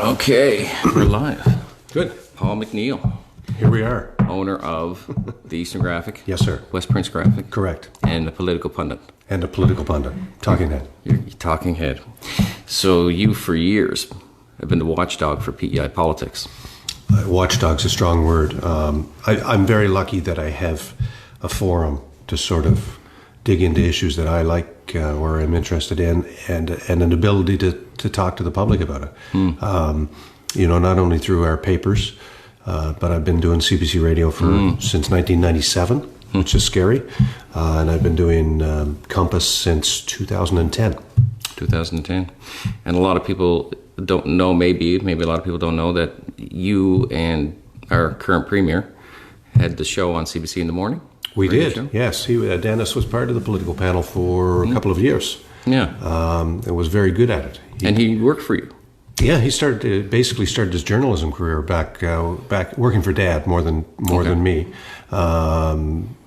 Okay, we're live. Good. Paul MacNeill, Here we are. owner of the Eastern Graphic. Yes, sir. West Prince Graphic. Correct. And the political pundit. And a political pundit. Talking head. You're talking head. So you, for years, have been the watchdog for PEI politics. Watchdog's a strong word. I'm very lucky that I have a forum to sort of dig into issues that I like, or I'm interested in, and an ability to talk to the public about it. Not only through our papers, but I've been doing CBC radio since 1997, which is scary, and I've been doing Compass since 2010. 2010. And a lot of people don't know, maybe a lot of people don't know that you and our current premier had the show on CBC in the morning. We did, yes. Dennis was part of the political panel for a couple of years. Yeah. And was very good at it. And he worked for you. Yeah, he basically started his journalism career back working for Dad more than me,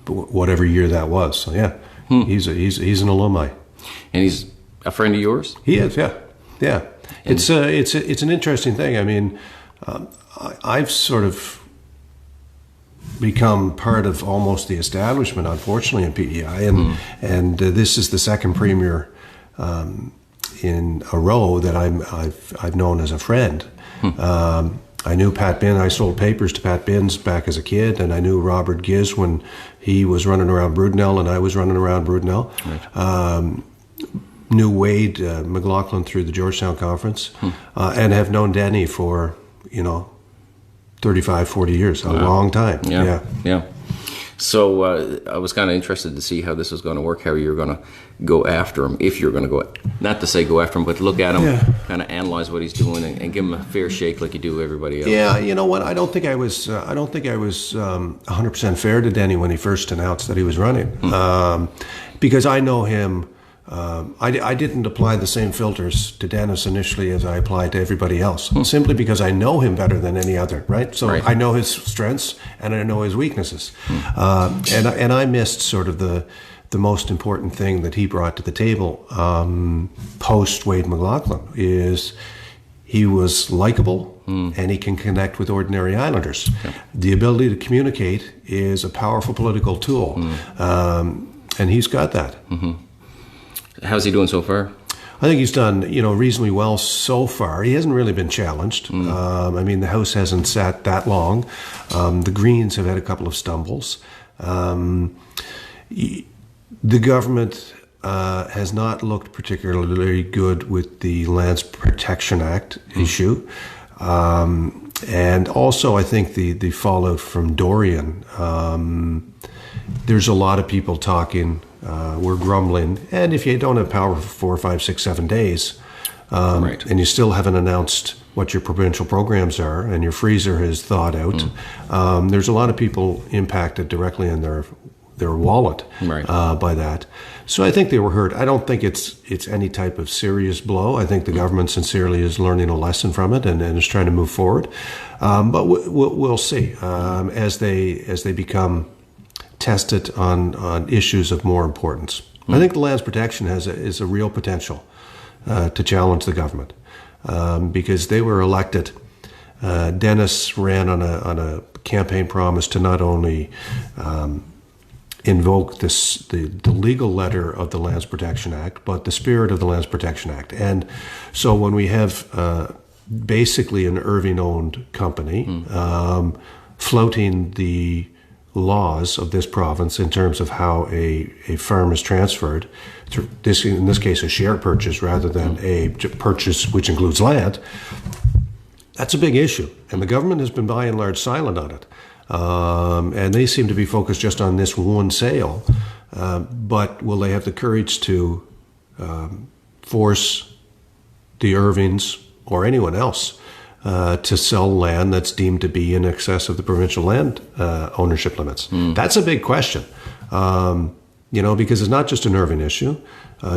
whatever year that was. So yeah, he's an alumni. And he's a friend of yours? He is, yeah. It's an interesting thing. I mean, I've sort of become part of almost the establishment, unfortunately, in PEI, and this is the second premier in a row that I've known as a friend. I knew Pat Bin. I sold papers to Pat Binns back as a kid, and I knew Robert Giz when he was running around Brudenell and I was running around Brudenell. Right. Knew Wade McLaughlin through the Georgetown Conference, and have known Denny for 35, 40 years, a long time. Yeah. So I was kind of interested to see how this was going to work, how you were going to go after him, if you're going to go, not to say go after him, but look at him, kind of analyze what he's doing and give him a fair shake like you do everybody else. Yeah, you know what? I don't think I was 100% fair to Denny when he first announced that he was running, because I know him. I didn't apply the same filters to Dennis initially as I applied to everybody else, simply because I know him better than any other, right? So I know his strengths and I know his weaknesses. And I missed sort of the most important thing that he brought to the table post Wade McLaughlin is he was likable and he can connect with ordinary Islanders. Okay. The ability to communicate is a powerful political tool, and he's got that. How's he doing so far? I think he's done, reasonably well so far. He hasn't really been challenged. I mean, the House hasn't sat that long. The Greens have had a couple of stumbles. The government has not looked particularly good with the Lands Protection Act issue. And also, I think the fallout from Dorian. There's a lot of people talking. We're grumbling, and if you don't have power for 4, 5, 6, 7 days, and you still haven't announced what your provincial programs are, and your freezer is thawed out, there's a lot of people impacted directly in their wallet by that. So I think they were hurt. I don't think it's any type of serious blow. I think the government sincerely is learning a lesson from it and is trying to move forward. But we'll see as they become tested on issues of more importance. I think the lands protection is a real potential to challenge the government because they were elected. Dennis ran on a campaign promise to not only invoke the legal letter of the Lands Protection Act, but the spirit of the Lands Protection Act. And so when we have basically an Irving-owned company floating the laws of this province in terms of how a farm is transferred, in this case a share purchase rather than a purchase which includes land, that's a big issue. And the government has been by and large silent on it. And they seem to be focused just on this one sale. But will they have the courage to force the Irvings or anyone else to sell land that's deemed to be in excess of the provincial land ownership limits? That's a big question, because it's not just an Irving issue.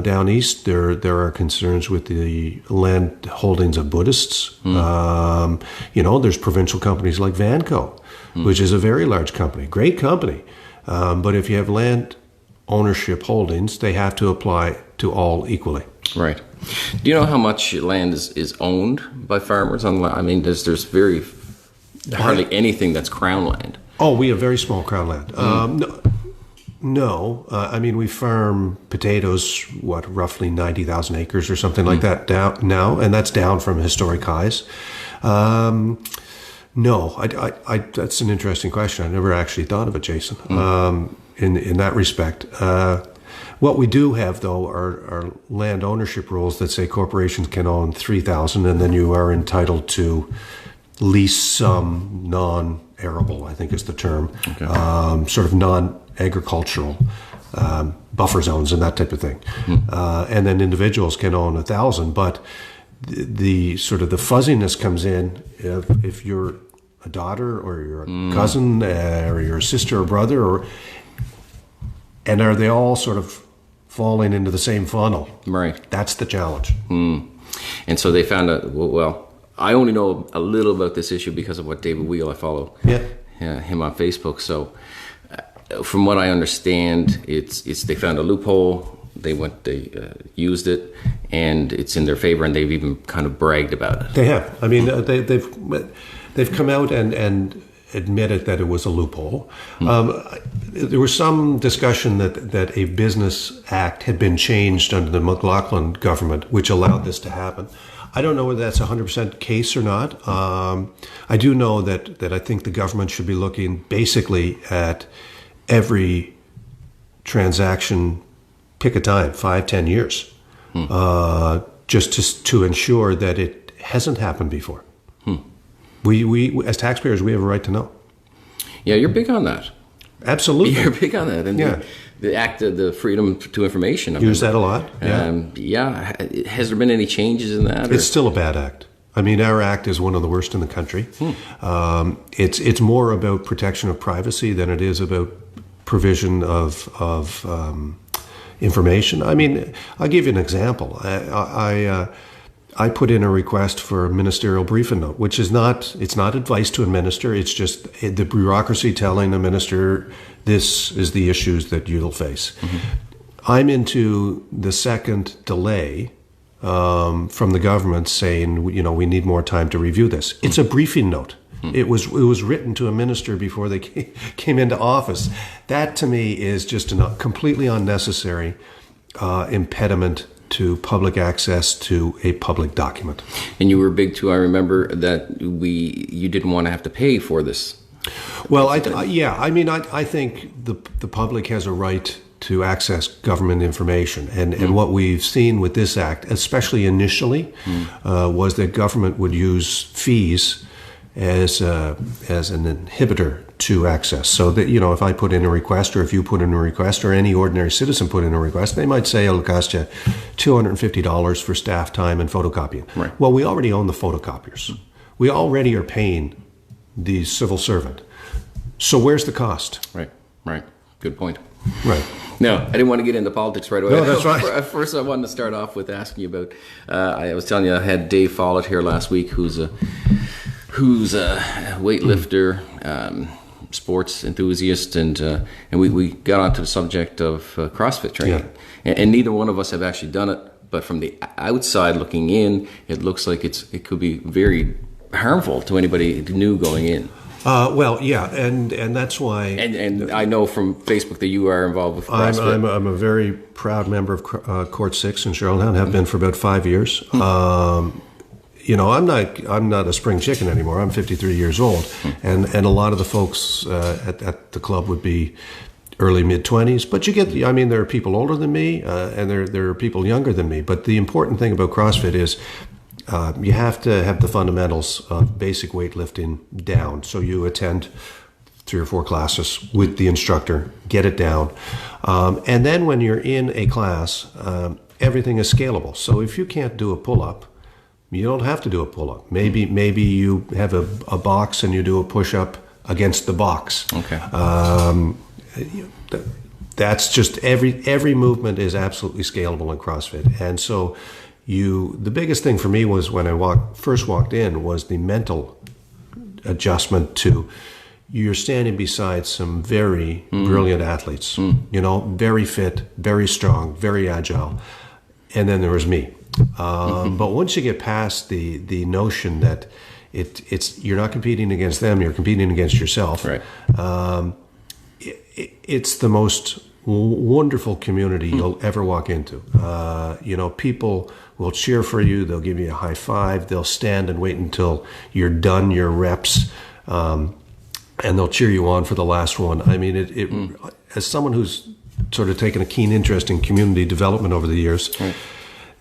Down east, there are concerns with the land holdings of Buddhists. There's provincial companies like Vanco, which is a very large company, great company. But if you have land ownership holdings, they have to apply to all equally. Right. Do you know how much land is owned by farmers? I mean, there's hardly anything that's crown land. Oh, we have very small crown land. No. I mean, we farm potatoes, roughly 90,000 acres or something like that now, and that's down from historic highs. No, that's an interesting question. I never actually thought of it, Jason, in that respect. What we do have, though, are land ownership rules that say corporations can own 3,000, and then you are entitled to lease some non-arable, I think is the term, sort of non-agricultural buffer zones and that type of thing. And then individuals can own 1,000, but the sort of the fuzziness comes in if you're a daughter or you're a cousin or you're a sister or brother, and are they all sort of falling into the same funnel? Right. That's the challenge. And so they found out, well, I only know a little about this issue because of what David Wheel, I follow him on Facebook. So from what I understand, it's they found a loophole. They used it, and it's in their favor, and they've even kind of bragged about it. They have. I mean, they've come out and admitted that it was a loophole. There was some discussion that a business act had been changed under the McLaughlin government, which allowed this to happen. I don't know whether that's 100% case or not. I do know that I think the government should be looking basically at every transaction, pick a time, 5-10 years, just to ensure that it hasn't happened before. We as taxpayers, we have a right to know. Yeah, you're big on that. Absolutely, you're big on that. And the act of the freedom to information. Use that a lot. Has there been any changes in that? It's still a bad act. I mean, our act is one of the worst in the country. It's more about protection of privacy than it is about provision of information. I mean, I'll give you an example. I put in a request for a ministerial briefing note, which is not advice to a minister. It's just the bureaucracy telling the minister, this is the issues that you'll face. I'm into the second delay from the government saying, we need more time to review this. It's a briefing note. It was written to a minister before they came into office. That to me is just a completely unnecessary impediment to public access to a public document. And you were big too. I remember that you didn't want to have to pay for this. Well, I think the public has a right to access government information, and what we've seen with this act, especially initially, was that government would use fees as an inhibitor to access. So that, if I put in a request, or if you put in a request, or any ordinary citizen put in a request, they might say it'll cost you $250 for staff time and photocopying. Right. Well, we already own the photocopiers. We already are paying the civil servant. So where's the cost? Right. Good point. Right. No, I didn't want to get into politics right away. No, that's right. First, I wanted to start off with asking you about, I was telling you I had Dave Follett here last week, who's a weightlifter, sports enthusiast, and we got onto the subject of CrossFit training. Yeah. And neither one of us have actually done it, but from the outside looking in, it looks like it could be very harmful to anybody new going in. And that's why. And I know from Facebook that you are involved with CrossFit. I'm a very proud member of Court 6 in Charlottetown. Have been for about 5 years. I'm not a spring chicken anymore. I'm 53 years old, and a lot of the folks at the club would be early mid-20s. But there are people older than me, and there are people younger than me. But the important thing about CrossFit is you have to have the fundamentals of basic weightlifting down. So you attend 3 or 4 classes with the instructor, get it down, and then when you're in a class, everything is scalable. So if you can't do a pull-up, you don't have to do a pull-up. Maybe you have a box and you do a push-up against the box. Okay. That's just every movement is absolutely scalable in CrossFit. And so the biggest thing for me was when I first walked in was the mental adjustment to you're standing beside some very brilliant athletes, very fit, very strong, very agile. And then there was me. But once you get past the notion that you're not competing against them, you're competing against yourself. Right. It's the most wonderful community you'll ever walk into. People will cheer for you. They'll give you a high five. They'll stand and wait until you're done your reps, and they'll cheer you on for the last one. I mean, as someone who's sort of taken a keen interest in community development over the years, right.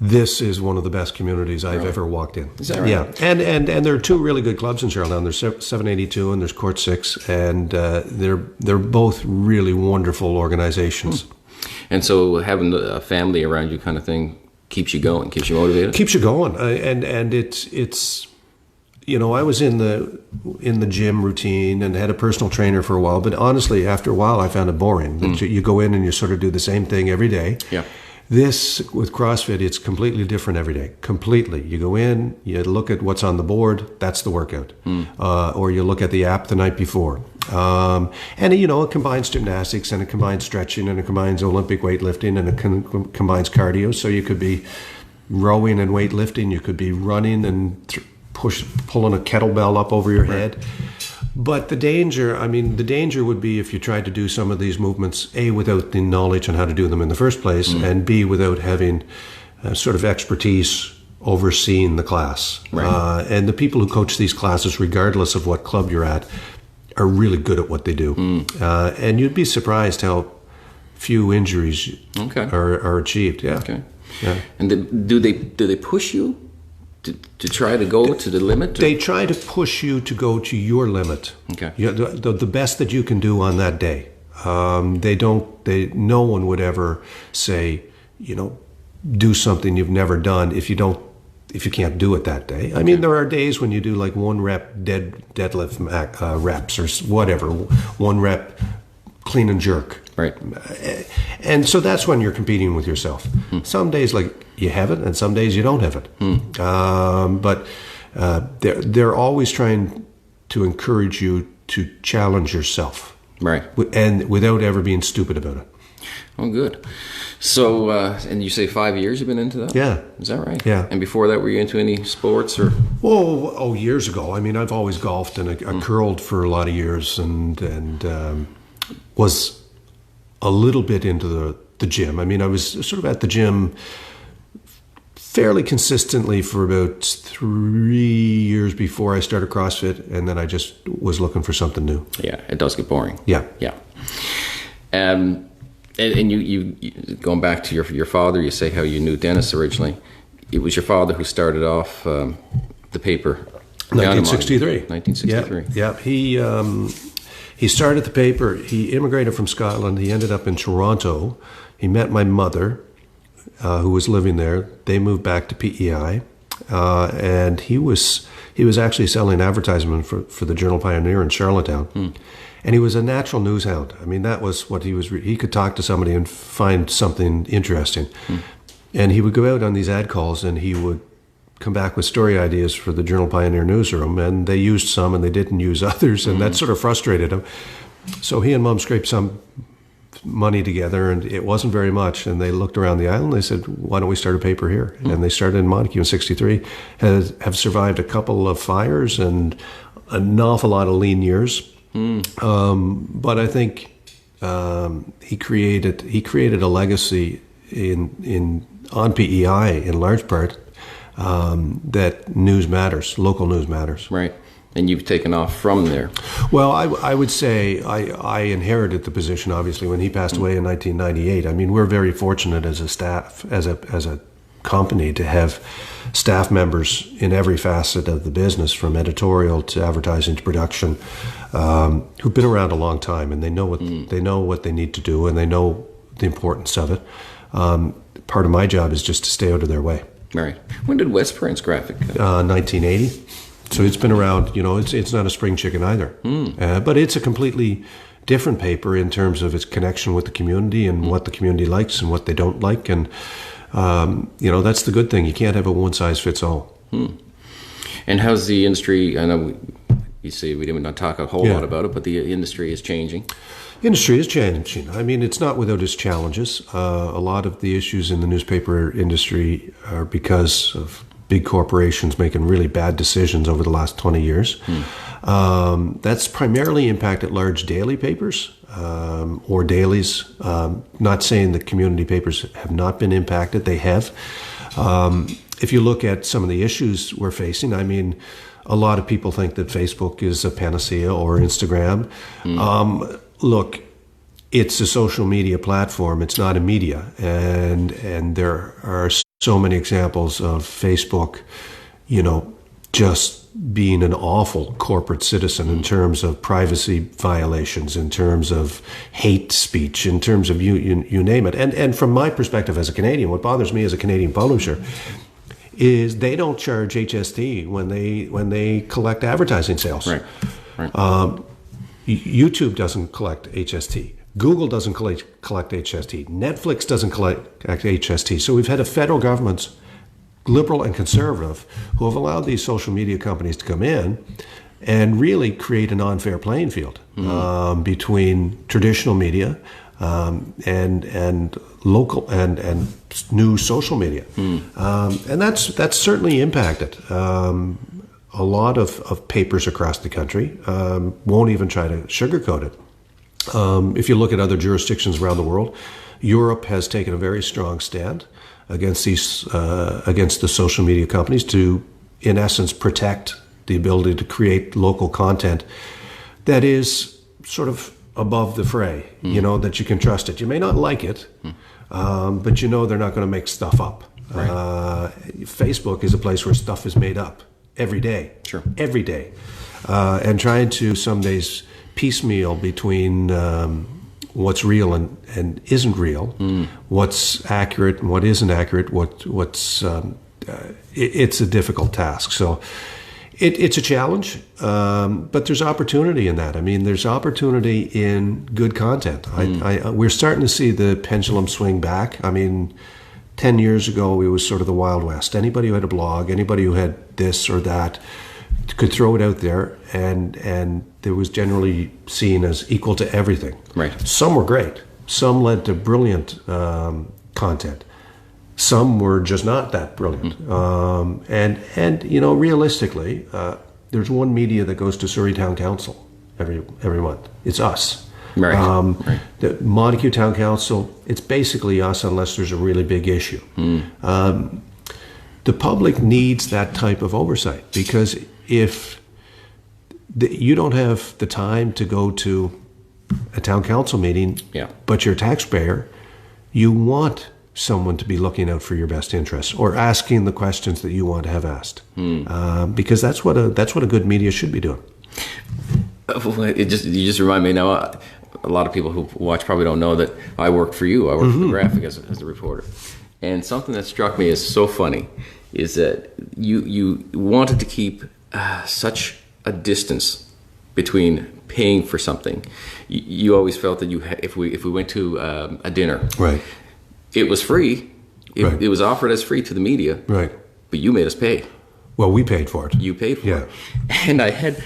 This is one of the best communities I've ever walked in. Is that right? Yeah, and there are two really good clubs in Charlottetown. There's 782 and there's Court 6, and they're both really wonderful organizations. And so having a family around you kind of thing keeps you going, keeps you motivated? Keeps you going. And it's I was in the gym routine and had a personal trainer for a while, but honestly, after a while, I found it boring. You go in and you sort of do the same thing every day. Yeah. This, with CrossFit, it's completely different every day. Completely. You go in, you look at what's on the board, that's the workout. Or you look at the app the night before. And, it combines gymnastics, and it combines stretching, and it combines Olympic weightlifting, and it combines cardio. So you could be rowing and weightlifting, you could be running and pulling a kettlebell up over your head. But the danger would be if you tried to do some of these movements, A, without the knowledge on how to do them in the first place, and B, without having sort of expertise overseeing the class. Right. And the people who coach these classes, regardless of what club you're at, are really good at what they do. And you'd be surprised how few injuries are achieved. Yeah. Okay. Yeah. And do they push you to try to go to the limit? They try to push you to go to your limit. Okay. The best that you can do on that day. No one would ever say, do something you've never done if you can't do it that day. I mean, there are days when you do like 1 rep deadlift reps or whatever, 1 rep clean and jerk. Right. And so that's when you're competing with yourself. Some days you have it, and some days you don't have it. But they're always trying to encourage you to challenge yourself. Right. And without ever being stupid about it. Oh, good. So, and you say 5 years you've been into that? Yeah. Is that right? Yeah. And before that, were you into any sports or? Oh, years ago. I mean, I've always golfed, and I curled for a lot of years, and was a little bit into the gym. I mean, I was sort of at the gym fairly consistently for about 3 years before I started CrossFit, and then I just was looking for something new. Yeah, it does get boring. Yeah. Yeah. And you going back to your father, you say how you knew Dennis originally. It was your father who started off the paper. 1963. 1963. Yeah. He started the paper. He immigrated from Scotland. He ended up in Toronto. He met my mother, who was living there. They moved back to PEI, and he was actually selling advertisement for the Journal Pioneer in Charlottetown. And he was a natural news hound. I mean, that was what he was. He could talk to somebody and find something interesting. And he would go out on these ad calls, and he would come back with story ideas for the Journal Pioneer newsroom, and they used some and they didn't use others, and that sort of frustrated him. So he and Mom scraped some money together, and it wasn't very much, and they looked around the island and they said, why don't we start a paper here? And they started in Montague in 1963, have survived a couple of fires and an awful lot of lean years. But I think he created a legacy on PEI in large part, that news matters, local news matters. Right. And you've taken off from there. Well, I would say I inherited the position, obviously, when he passed away in 1998. I mean, we're very fortunate as a staff, as a company, to have staff members in every facet of the business, from editorial to advertising to production, who've been around a long time, and they know what they need to do, and they know the importance of it. Part of my job is just to stay out of their way. Right. When did West Prince Graphic? 1980. So it's been around. It's not a spring chicken either. But it's a completely different paper in terms of its connection with the community and what the community likes and what they don't like. And that's the good thing. You can't have a one size fits all. And how's the industry? I know you say we didn't talk a whole lot about it, but the industry is changing. Industry is changing. I mean, it's not without its challenges. A lot of the issues in the newspaper industry are because of big corporations making really bad decisions over the last 20 years. That's primarily impacted large daily papers or dailies. Not saying that community papers have not been impacted. They have. If you look at some of the issues we're facing, I mean, a lot of people think that Facebook is a panacea or Instagram. Look, it's a social media platform. It's not a media. And there are so many examples of Facebook, you know, just being an awful corporate citizen in terms of privacy violations, in terms of hate speech, in terms of you name it. And from my perspective as a Canadian, what bothers me as a Canadian publisher is they don't charge HST when they collect advertising sales. Right. YouTube doesn't collect HST. Google doesn't collect HST. Netflix doesn't collect HST. So we've had a federal government, liberal and conservative, who have allowed these social media companies to come in and really create an unfair playing field between traditional media and local and new social media. And that's certainly impacted. A lot of papers across the country won't even try to sugarcoat it. If you look at other jurisdictions around the world, Europe has taken a very strong stand against the social media companies to, in essence, protect the ability to create local content that is sort of above the fray, you know, that you can trust it. You may not like it, but you know they're not going to make stuff up. Right. Facebook is a place where stuff is made up every day. Sure. Every day. And trying to some days piecemeal between what's real and isn't real, what's accurate and what isn't accurate, it's a difficult task. So it's a challenge, but there's opportunity in that. I mean, there's opportunity in good content. We're starting to see the pendulum swing back. I mean, 10 years ago, it was sort of the Wild West. Anybody who had a blog, anybody who had this or that could throw it out there, and it was generally seen as equal to everything. Right. Some were great. Some led to brilliant content. Some were just not that brilliant. And you know, realistically, there's one media that goes to Surrey Town Council every month. It's us. Right. The Montague Town Council, it's basically us unless there's a really big issue. The public needs that type of oversight, because if you don't have the time to go to a town council meeting, but you're a taxpayer, you want someone to be looking out for your best interests or asking the questions that you want to have asked, because that's what a good media should be doing. You just remind me now. A lot of people who watch probably don't know that I worked for you. I worked for the Graphic as a reporter, and something that struck me as so funny is that you wanted to keep such a distance between paying for something. You always felt that if we went to a dinner, right, it was free. It was offered as free to the media, right, but you made us pay. Well, we paid for it. You paid for it. And I had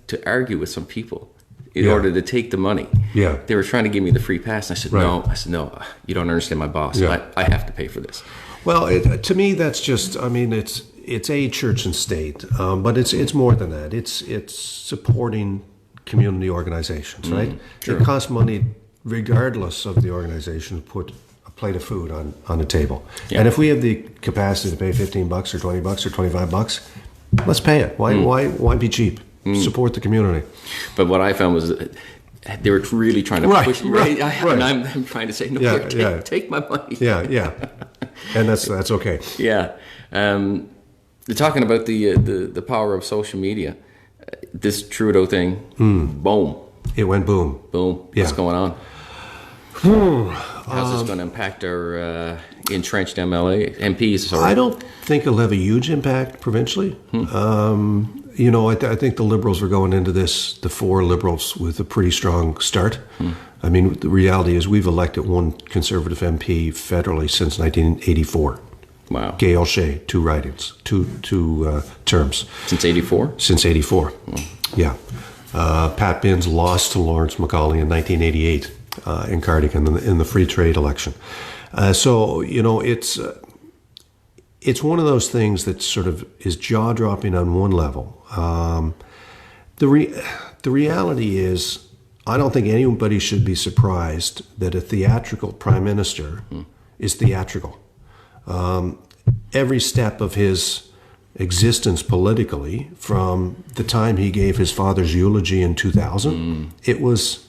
to argue with some people in order to take the money. Yeah. They were trying to give me the free pass. And I said, no. I said, no, you don't understand my boss. Yeah. I have to pay for this. Well, to me, that's just, I mean, it's a church and state, but it's more than that. It's supporting community organizations, right? Sure. It costs money regardless of the organization to put a plate of food on the table. Yeah. And if we have the capacity to pay $15 or $20 or $25, let's pay it. Why be cheap? Support the community. But what I found was that they were really trying to push me. Right. And I'm trying to say, no, take my money. Yeah. And that's okay. Yeah. Talking about the power of social media, this Trudeau thing, boom. It went boom. Boom. Yeah. What's going on? How's this going to impact our entrenched MPs? Sorry. I don't think it'll have a huge impact provincially. You know, I think the Liberals were going into this, the four Liberals, with a pretty strong start. I mean, the reality is we've elected one Conservative MP federally since 1984. Wow. Gail Shea, two ridings, two terms. Since 84? Since 84, yeah. Pat Binns lost to Lawrence Macaulay in 1988 in Cardigan in the free trade election. So, it's one of those things that sort of is jaw-dropping on one level. The reality is, I don't think anybody should be surprised that a theatrical prime minister is theatrical. Every step of his existence politically, from the time he gave his father's eulogy in 2000, it was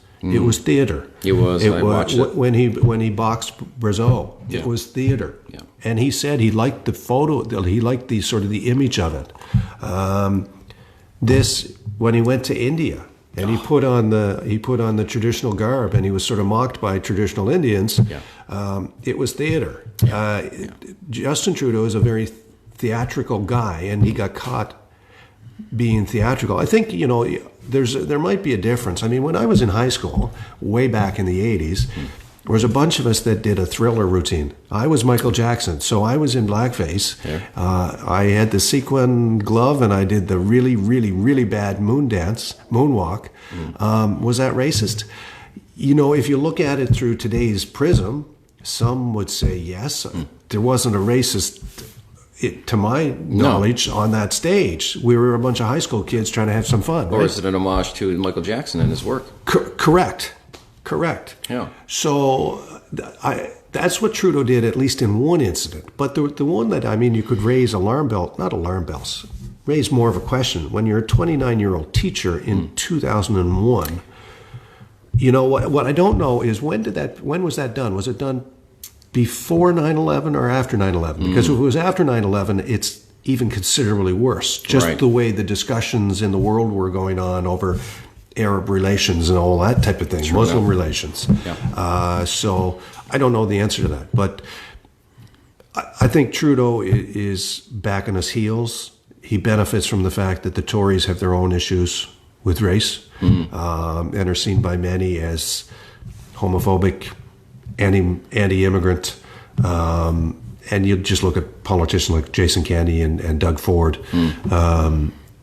theater. It was. I watched it. When he boxed Brazeau, it was theater. Yeah. And he said he liked the photo. He liked the sort of the image of it. When he went to India and he put on the traditional garb and he was sort of mocked by traditional Indians. Yeah. It was theater. Yeah. Justin Trudeau is a very theatrical guy, and he got caught being theatrical. I think there might be a difference. I mean, when I was in high school, way back in the 80s, there was a bunch of us that did a Thriller routine. I was Michael Jackson, so I was in blackface. Yeah. I had the sequin glove, and I did the really, really, really bad moonwalk. Was that racist? If you look at it through today's prism, some would say yes. There wasn't a racist, to my knowledge, on that stage. We were a bunch of high school kids trying to have some fun. Or is it an homage to Michael Jackson and his work? Correct. Yeah. So that's what Trudeau did, at least in one incident. But the one that, you could raise raise more of a question. When you're a 29-year-old teacher in 2001, what I don't know is when was that done? Was it done before 9/11 or after 9/11? Because if it was after 9/11, it's even considerably worse. Just the way the discussions in the world were going on over Arab relations and all that type of thing, Muslim relations. Yeah. So I don't know the answer to that. But I think Trudeau is back on his heels. He benefits from the fact that the Tories have their own issues with race and are seen by many as homophobic, anti-immigrant, and you just look at politicians like Jason Kenney and Doug Ford,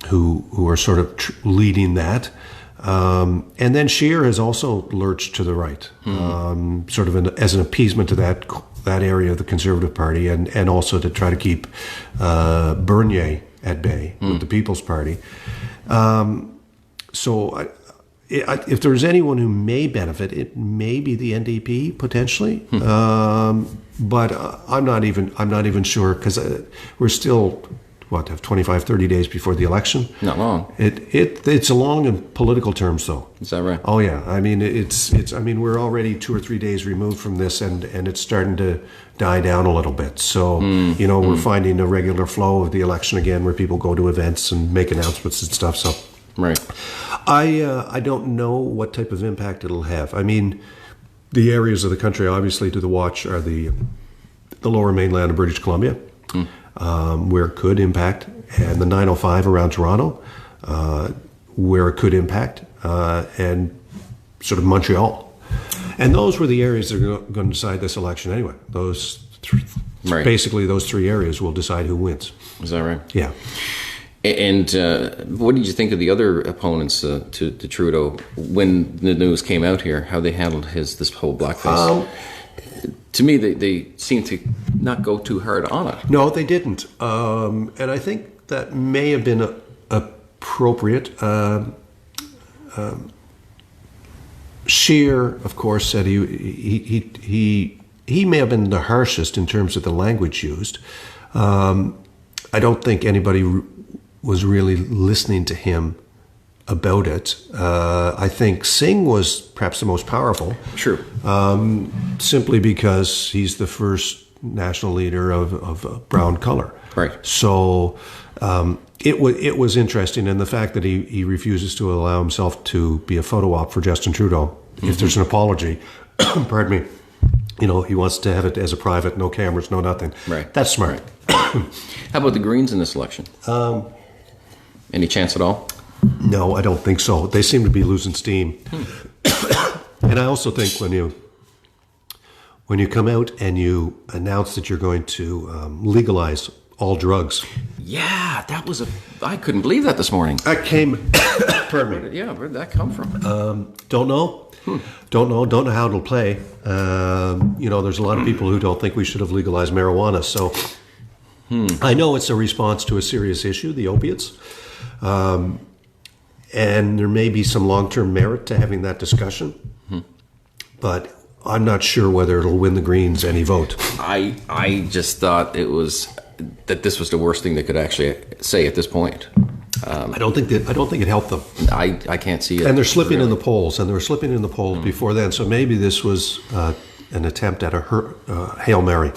who are sort of leading that. And then Scheer has also lurched to the right, sort of as an appeasement to that area of the Conservative Party, and also to try to keep Bernier at bay with the People's Party. So if there's anyone who may benefit, it may be the NDP potentially, but I'm not even sure, because we're still have 25, 30 days before the election. Not long. It's long in political terms, though. Is that right? Oh yeah. We're already 2 or 3 days removed from this, and it's starting to die down a little bit. So we're finding a regular flow of the election again, where people go to events and make announcements and stuff. So. Right. I don't know what type of impact it'll have. The areas of the country, obviously, to the watch are the lower mainland of British Columbia, where it could impact, and the 905 around Toronto, where it could impact, and sort of Montreal. And those were the areas that are going to decide this election anyway. Basically, those three areas will decide who wins. Is that right? Yeah. And what did you think of the other opponents to Trudeau when the news came out here? How they handled this whole blackface? To me, they seemed to not go too hard on it. No, they didn't, and I think that may have been appropriate. Scheer, of course, said he may have been the harshest in terms of the language used. I don't think anybody was really listening to him about it. I think Singh was perhaps the most powerful. True. Simply because he's the first national leader of brown color. Right. So it was interesting, and the fact that he refuses to allow himself to be a photo op for Justin Trudeau. If there's an apology, pardon me, he wants to have it as a private, no cameras, no nothing. Right. That's smart. How about the Greens in this election? Any chance at all? No, I don't think so. They seem to be losing steam. And I also think when you come out and you announce that you're going to legalize all drugs. Yeah, I couldn't believe that this morning. That came, pardon me. Yeah, where'd that come from? Don't know. Don't know how it'll play. There's a lot of people who don't think we should have legalized marijuana. So I know it's a response to a serious issue, the opiates. And there may be some long-term merit to having that discussion. But I'm not sure whether it'll win the Greens any vote. I just thought that this was the worst thing they could actually say at this point. I don't think it helped them. I can't see it. And they're slipping in the polls, and they were slipping in the polls before then. So maybe this was an attempt at a Hail Mary.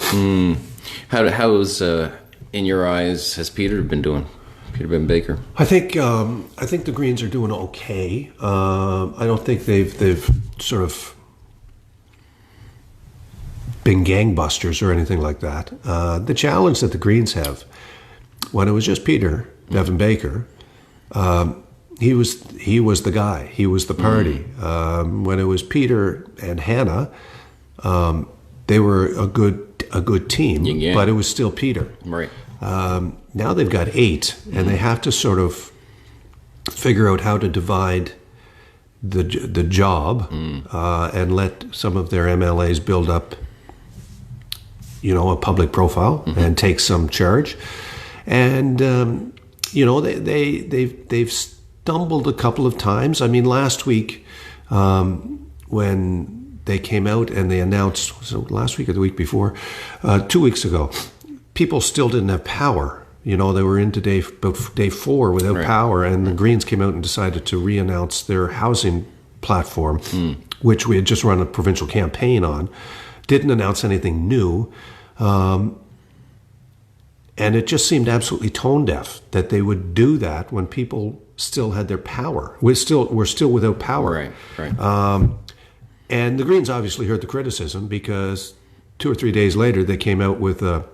How's in your eyes has Peter been doing? Peter Ben Baker. I think the Greens are doing okay. I don't think they've sort of been gangbusters or anything like that. The challenge that the Greens have, when it was just Peter Bevan Baker, he was the guy. He was the party. When it was Peter and Hannah, they were a good team, but it was still Peter. Right. Now they've got 8, and they have to sort of figure out how to divide the job and let some of their MLAs build up, a public profile and take some charge. And they've stumbled a couple of times. I mean, last week when they came out and they announced, so last week or the week before, 2 weeks ago, people still didn't have power. They were into day 4 without power, and the Greens came out and decided to re-announce their housing platform, which we had just run a provincial campaign on. Didn't announce anything new. And it just seemed absolutely tone deaf that they would do that when people still had their power. We're still without power. Right. And the Greens obviously heard the criticism, because 2 or 3 days later they came out with a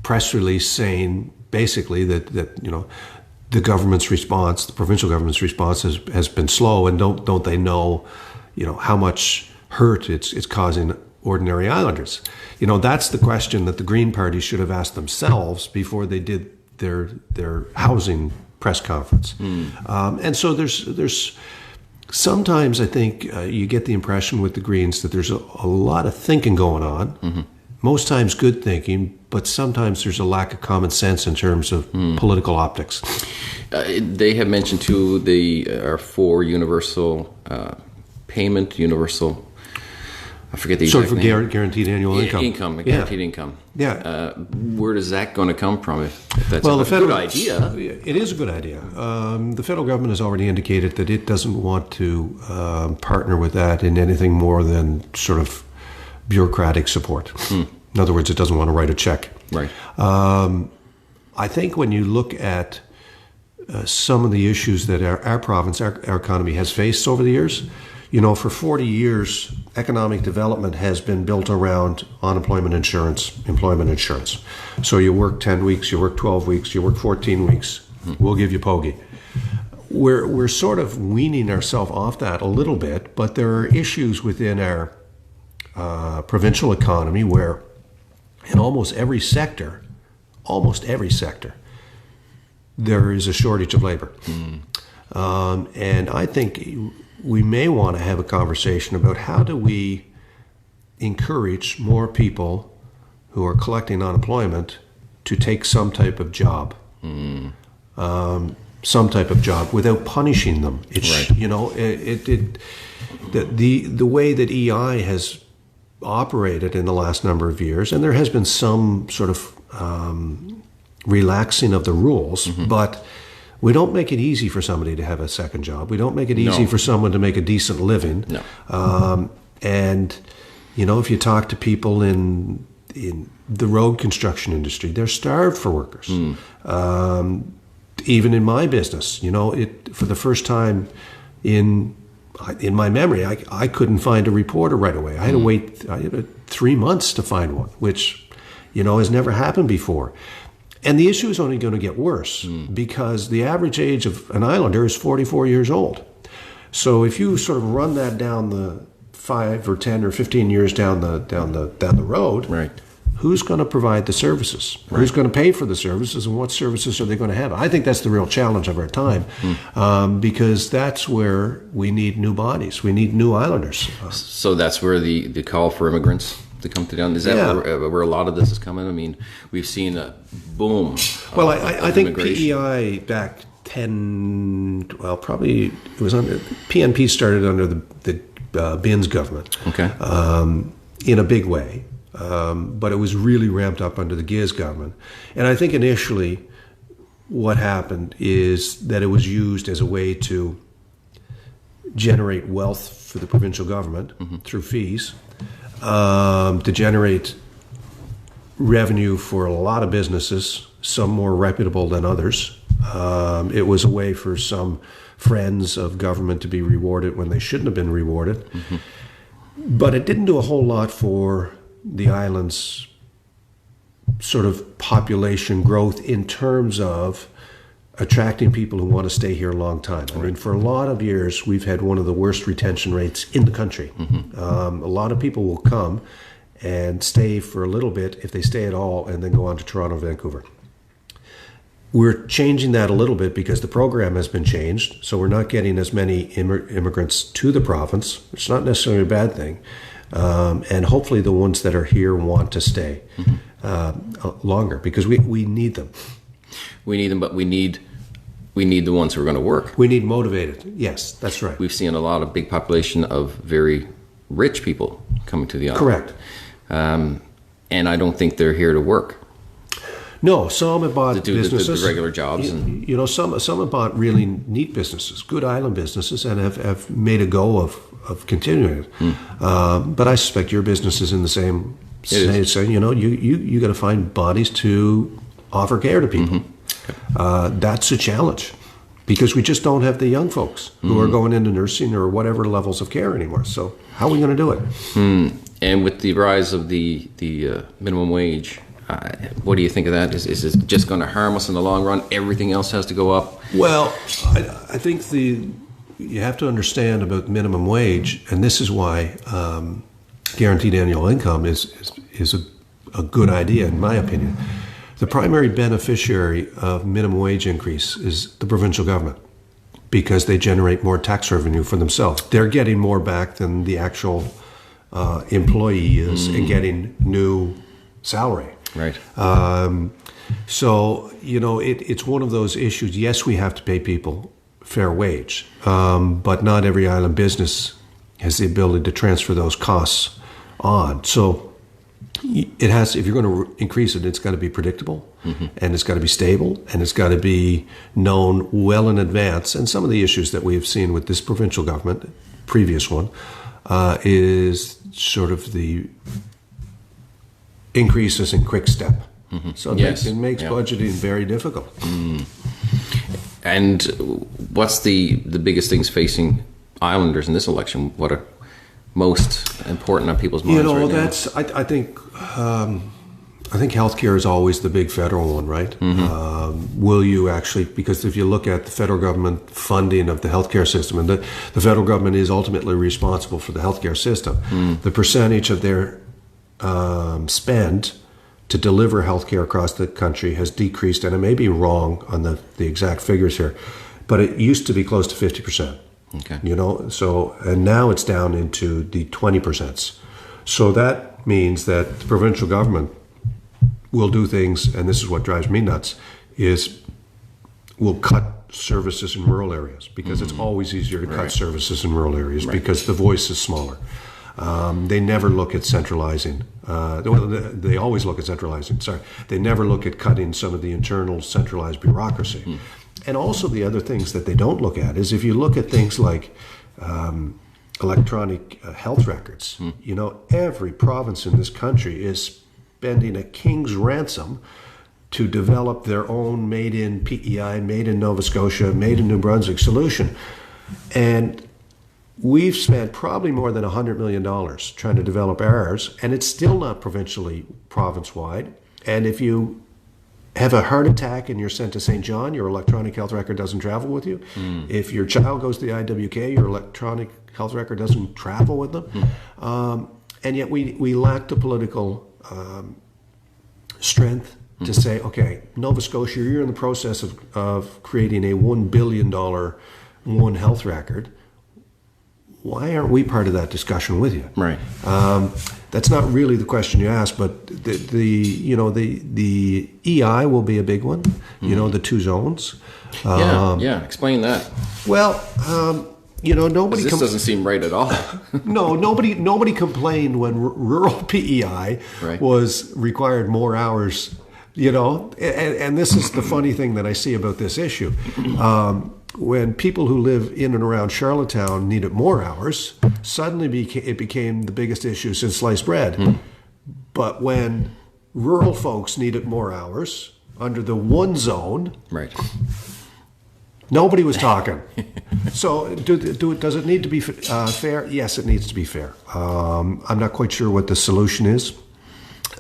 press release saying basically that the government's response, the provincial government's response has been slow, and don't they know how much hurt it's causing ordinary islanders. That's the question that the Green Party should have asked themselves before they did their housing press conference. And so there's sometimes I think you get the impression with the Greens that there's a lot of thinking going on. Most times good thinking, but sometimes there's a lack of common sense in terms of political optics. They have mentioned too our 4 universal payment, universal. I forget the exact name. Sort of guaranteed annual income. Guaranteed income. Yeah. Where is that going to come from? If that's a good idea. It is a good idea. The federal government has already indicated that it doesn't want to partner with that in anything more than sort of bureaucratic support. In other words, it doesn't want to write a check. Right. I think when you look at some of the issues that our province, our economy has faced over the years, for 40 years, economic development has been built around unemployment insurance, employment insurance. So you work 10 weeks, you work 12 weeks, you work 14 weeks, we'll give you pogey. We're sort of weaning ourselves off that a little bit, but there are issues within our provincial economy where in almost every sector, there is a shortage of labor. And I think we may want to have a conversation about how do we encourage more people who are collecting unemployment to take some type of job. Some type of job without punishing them. It's, the way that EI has operated in the last number of years, and there has been some sort of relaxing of the rules, but we don't make it easy for somebody to have a second job. We don't make it easy for someone to make a decent living. And if you talk to people in the road construction industry, they're starved for workers. Even in my business, for the first time in my memory, I couldn't find a reporter right away. I had to wait 3 months to find one, which, has never happened before. And the issue is only going to get worse because the average age of an islander is 44 years old. So if you sort of run that down the 5 or 10 or 15 years down the road, right, who's going to provide the services? Right. Who's going to pay for the services, and what services are they going to have? I think that's the real challenge of our time, because that's where we need new bodies. We need new islanders. So that's where the call for immigrants to come to down. Is that where a lot of this is coming? I mean, we've seen a boom. Well, I think PEI back 10, well, probably it was under, PNP started under the Binns government. Okay. In a big way. But it was really ramped up under the Giz government. And I think initially what happened is that it was used as a way to generate wealth for the provincial government through fees, to generate revenue for a lot of businesses, some more reputable than others. It was a way for some friends of government to be rewarded when they shouldn't have been rewarded. But it didn't do a whole lot for the island's sort of population growth in terms of attracting people who want to stay here a long time. I mean, for a lot of years, we've had one of the worst retention rates in the country. A lot of people will come and stay for a little bit, if they stay at all, and then go on to Toronto, Vancouver. We're changing that a little bit because the program has been changed, so we're not getting as many immigrants to the province. It's not necessarily a bad thing. And hopefully the ones that are here want to stay longer, because we need them. We need them, but we need the ones who are going to work. We need motivated. Yes, that's right. We've seen a lot of big population of very rich people coming to the island. Correct. And I don't think they're here to work. No, some have bought businesses. The regular jobs. Some have bought really neat businesses, good island businesses, and have made a go of continuing it. But I suspect your business is in the same. You got to find bodies to offer care to people. That's a challenge, because we just don't have the young folks who are going into nursing or whatever levels of care anymore. So how are we going to do it? And with the rise of the minimum wage, what do you think of that? Is it just going to harm us in the long run? Everything else has to go up? Well, I think you have to understand about minimum wage, and this is why guaranteed annual income is a good idea, in my opinion. The primary beneficiary of minimum wage increase is the provincial government, because they generate more tax revenue for themselves. They're getting more back than the actual employee is in getting new salary. Right. So, it's one of those issues. Yes, we have to pay people fair wage, but not every island business has the ability to transfer those costs on. So it has, if you're going to increase it, it's got to be predictable, and it's got to be stable, and it's got to be known well in advance. And some of the issues that we've seen with this provincial government, previous one, is sort of the increases in quick step. So it makes budgeting very difficult. And what's the biggest things facing islanders in this election? What are most important on people's minds right now? I think healthcare is always the big federal one, right? Will you actually, because if you look at the federal government funding of the healthcare system, and the federal government is ultimately responsible for the healthcare system, the percentage of their spend to deliver healthcare across the country has decreased, and I may be wrong on the exact figures here, but it used to be close to 50%. Okay. And now it's down into the 20%. So that means that the provincial government will do things, and this is what drives me nuts, is will cut services in rural areas, because it's always easier to cut services in rural areas because the voice is smaller. They never look at centralizing. They always look at centralizing. Sorry, they never look at cutting some of the internal centralized bureaucracy. And also the other things that they don't look at is if you look at things like electronic health records. Every province in this country is spending a king's ransom to develop their own made in PEI, made in Nova Scotia, made in New Brunswick solution. And we've spent probably more than $100 million trying to develop ours, and it's still not province-wide. And if you have a heart attack and you're sent to St. John, your electronic health record doesn't travel with you. If your child goes to the IWK, your electronic health record doesn't travel with them. And yet we lack the political strength to say, okay, Nova Scotia, you're in the process of creating a $1 billion One Health record. Why aren't we part of that discussion with you? Right. That's not really the question you asked, but the EI will be a big one. The 2 zones. Yeah. Explain that. Well, nobody. This doesn't seem right at all. No, nobody complained when rural PEI was required more hours. And this is the funny thing that I see about this issue. When people who live in and around Charlottetown needed more hours, suddenly it became the biggest issue since sliced bread. But when rural folks needed more hours under the 1 zone, right, nobody was talking. So does it need to be fair? Yes, it needs to be fair. I'm not quite sure what the solution is.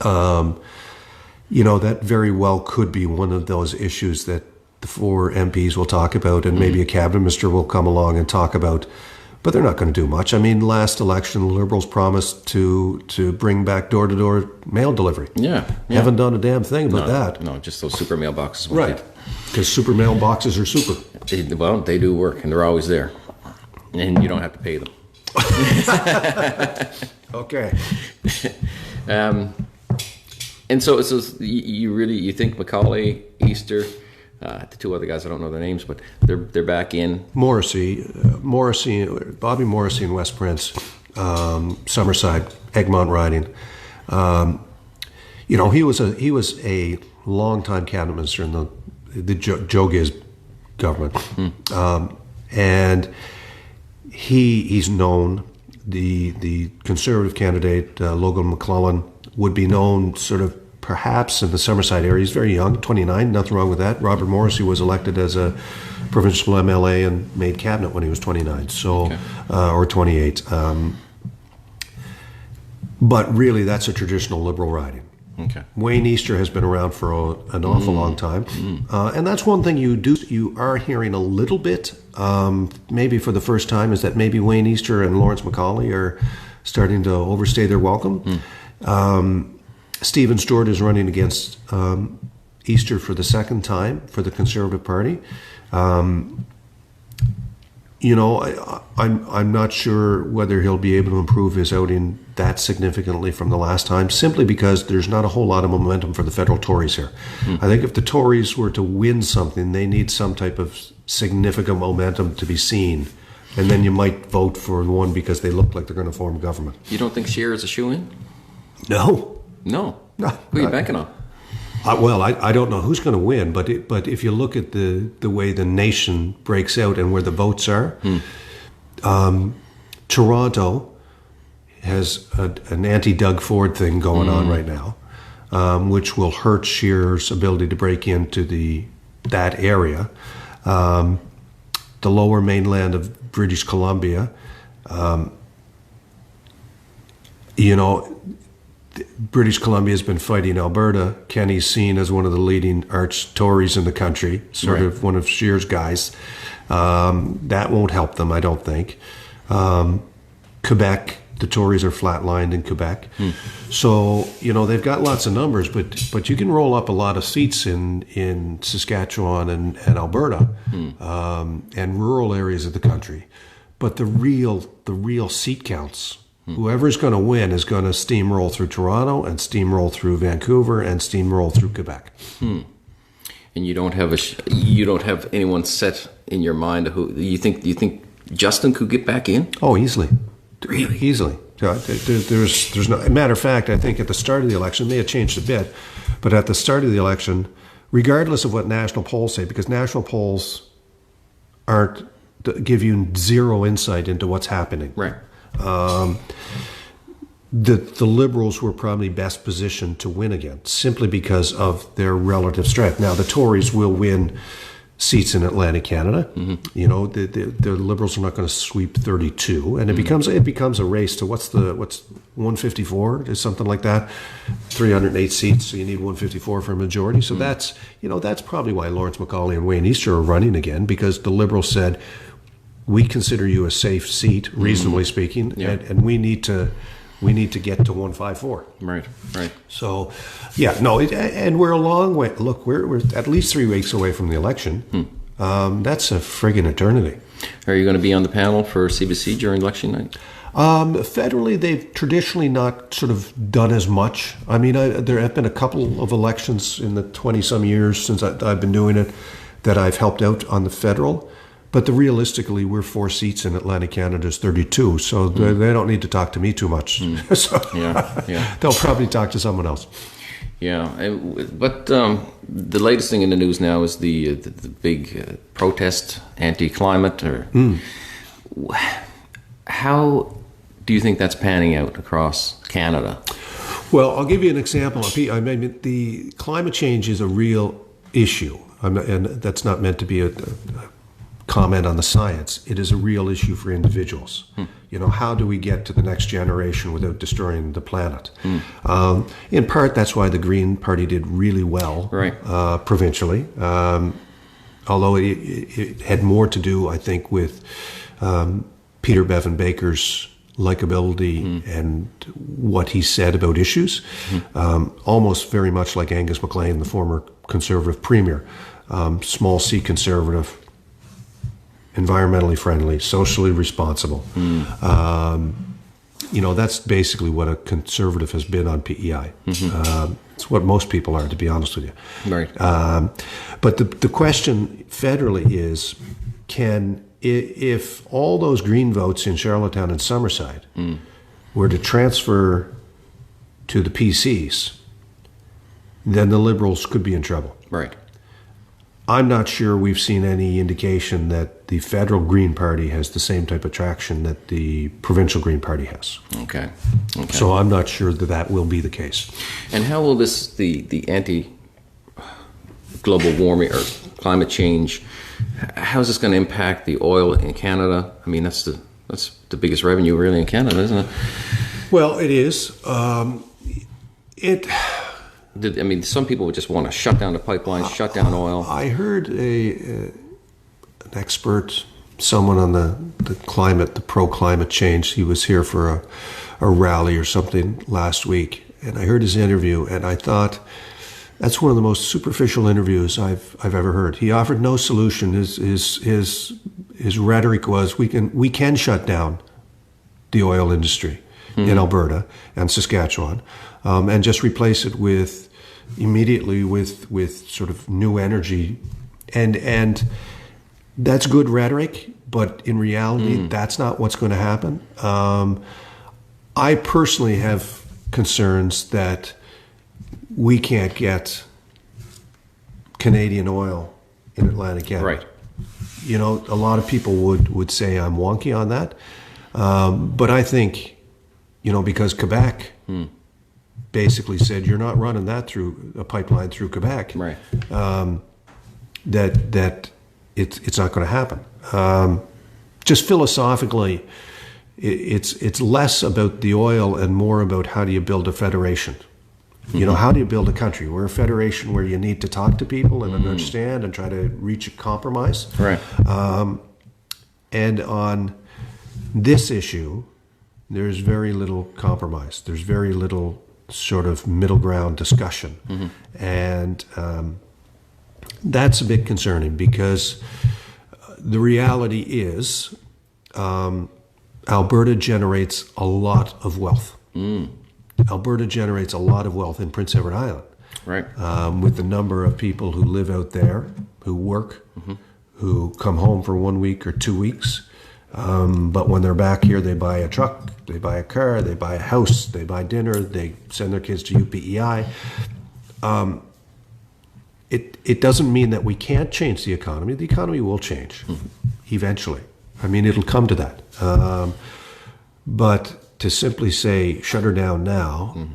That very well could be one of those issues that the 4 MPs will talk about, and maybe a cabinet minister will come along and talk about, but they're not going to do much. I mean, last election, the Liberals promised to bring back door-to-door mail delivery. Yeah. Haven't done a damn thing about that. No, just those super mailboxes. Right, because super mailboxes are super. They do work, and they're always there, and you don't have to pay them. Okay. And so you think Macaulay, Easter, the 2 other guys, I don't know their names, but they're back in. Bobby Morrissey in West Prince, Summerside, Egmont riding. He was a long-time cabinet minister in the Joe Giz government, and he's known. The Conservative candidate Logan McClellan would be known sort of perhaps in the Summerside area. He's very young, 29, nothing wrong with that. Robert Morrissey was elected as a provincial MLA and made cabinet when he was 29, or 28. But really, that's a traditional Liberal riding. Okay. Wayne Easter has been around for an awful long time, and that's one thing you are hearing a little bit, maybe for the first time, is that maybe Wayne Easter and Lawrence Macaulay are starting to overstay their welcome. Stephen Stewart is running against Easter for the second time for the Conservative Party. I'm not sure whether he'll be able to improve his outing that significantly from the last time, simply because there's not a whole lot of momentum for the federal Tories here. I think if the Tories were to win something, they need some type of significant momentum to be seen. And then you might vote for one because they look like they're going to form government. You don't think Scheer is a shoo-in? No. Who are you banking on? I don't know who's going to win, but if you look at the way the nation breaks out and where the votes are, Toronto has an anti-Doug Ford thing going on right now, which will hurt Scheer's ability to break into that area. The lower mainland of British Columbia, British Columbia has been fighting Alberta. Kenny's seen as one of the leading arch Tories in the country, sort of one of Scheer's guys. That won't help them, I don't think. Quebec, the Tories are flatlined in Quebec. So, they've got lots of numbers, but you can roll up a lot of seats in Saskatchewan and Alberta and rural areas of the country. But the real seat counts. Whoever's going to win is going to steamroll through Toronto and steamroll through Vancouver and steamroll through Quebec. And you don't have anyone set in your mind who you think Justin could get back in? Oh, easily. Really? Easily. There's no. Matter of fact, I think at the start of the election, they had changed a bit, but at the start of the election, regardless of what national polls say, because national polls give you zero insight into what's happening. Right. The Liberals were probably best positioned to win again, simply because of their relative strength. Now, the Tories will win seats in Atlantic Canada. The Liberals are not going to sweep 32, and it becomes a race to what's 154 is something like that, 308 seats. So you need 154 for a majority. So that's probably why Lawrence Macaulay and Wayne Easter are running again, because the Liberals said, we consider you a safe seat, reasonably speaking, and we need to We need to get to 154. Right, right. So, yeah, no, and we're a long way. Look, we're at least 3 weeks away from the election. That's a friggin' eternity. Are you going to be on the panel for CBC during election night? Federally, they've traditionally not sort of done as much. I mean, there have been a couple of elections in the 20-some years since I've been doing it that I've helped out on the federal. But realistically, we're 4 seats in Atlantic Canada's 32, so they don't need to talk to me too much. So yeah. they'll probably talk to someone else. Yeah, but the latest thing in the news now is the big protest, anti-climate. How do you think that's panning out across Canada? Well, I'll give you an example. I mean, the climate change is a real issue, and that's not meant to be a comment on the science. It is a real issue for individuals. You know, how do we get to the next generation without destroying the planet? In part, that's why the Green Party did really well, provincially, although it had more to do, I think, with Peter Bevan Baker's likability and what he said about issues, almost very much like Angus MacLean, the former Conservative Premier, small C Conservative, environmentally friendly, socially responsible. You know, that's basically what a Conservative has been on PEI. It's what most people are, to be honest with you. Right. But the question federally is, if all those Green votes in Charlottetown and Summerside were to transfer to the PCs, then the Liberals could be in trouble. Right. I'm not sure we've seen any indication that the federal Green Party has the same type of traction that the provincial Green Party has. Okay. So I'm not sure that will be the case. And how will the anti-global warming or climate change, how is this going to impact the oil in Canada? I mean, that's the biggest revenue really in Canada, isn't it? Well, it is. Some people would just want to shut down the pipelines, shut down oil. I heard an expert, someone on the pro-climate change, he was here for a rally or something last week, and I heard his interview, and I thought, that's one of the most superficial interviews I've ever heard. He offered no solution. His rhetoric was, we can shut down the oil industry in Alberta and Saskatchewan, and just replace it immediately with sort of new energy, and that's good rhetoric, but in reality, that's not what's going to happen. I personally have concerns that we can't get Canadian oil in Atlantic Canada. Right. You know, a lot of people would say I'm wonky on that, but I think, you know, because Quebec basically said you're not running that through a pipeline through Quebec, right? That it's not going to happen. Just philosophically, it's less about the oil and more about how do you build a federation. You know, how do you build a country? We're a federation where you need to talk to people and understand and try to reach a compromise. Right. And on this issue, there's very little compromise. There's very little sort of middle ground discussion. And that's a bit concerning because the reality is Alberta generates a lot of wealth. Alberta generates a lot of wealth in Prince Edward Island. Right. With the number of people who live out there, who work, who come home for 1 week or 2 weeks. But when they're back here, they buy a truck, they buy a car, they buy a house, they buy dinner, they send their kids to UPEI. It doesn't mean that we can't change the economy. The economy will change eventually. I mean, it'll come to that. But to simply say, shut her down now,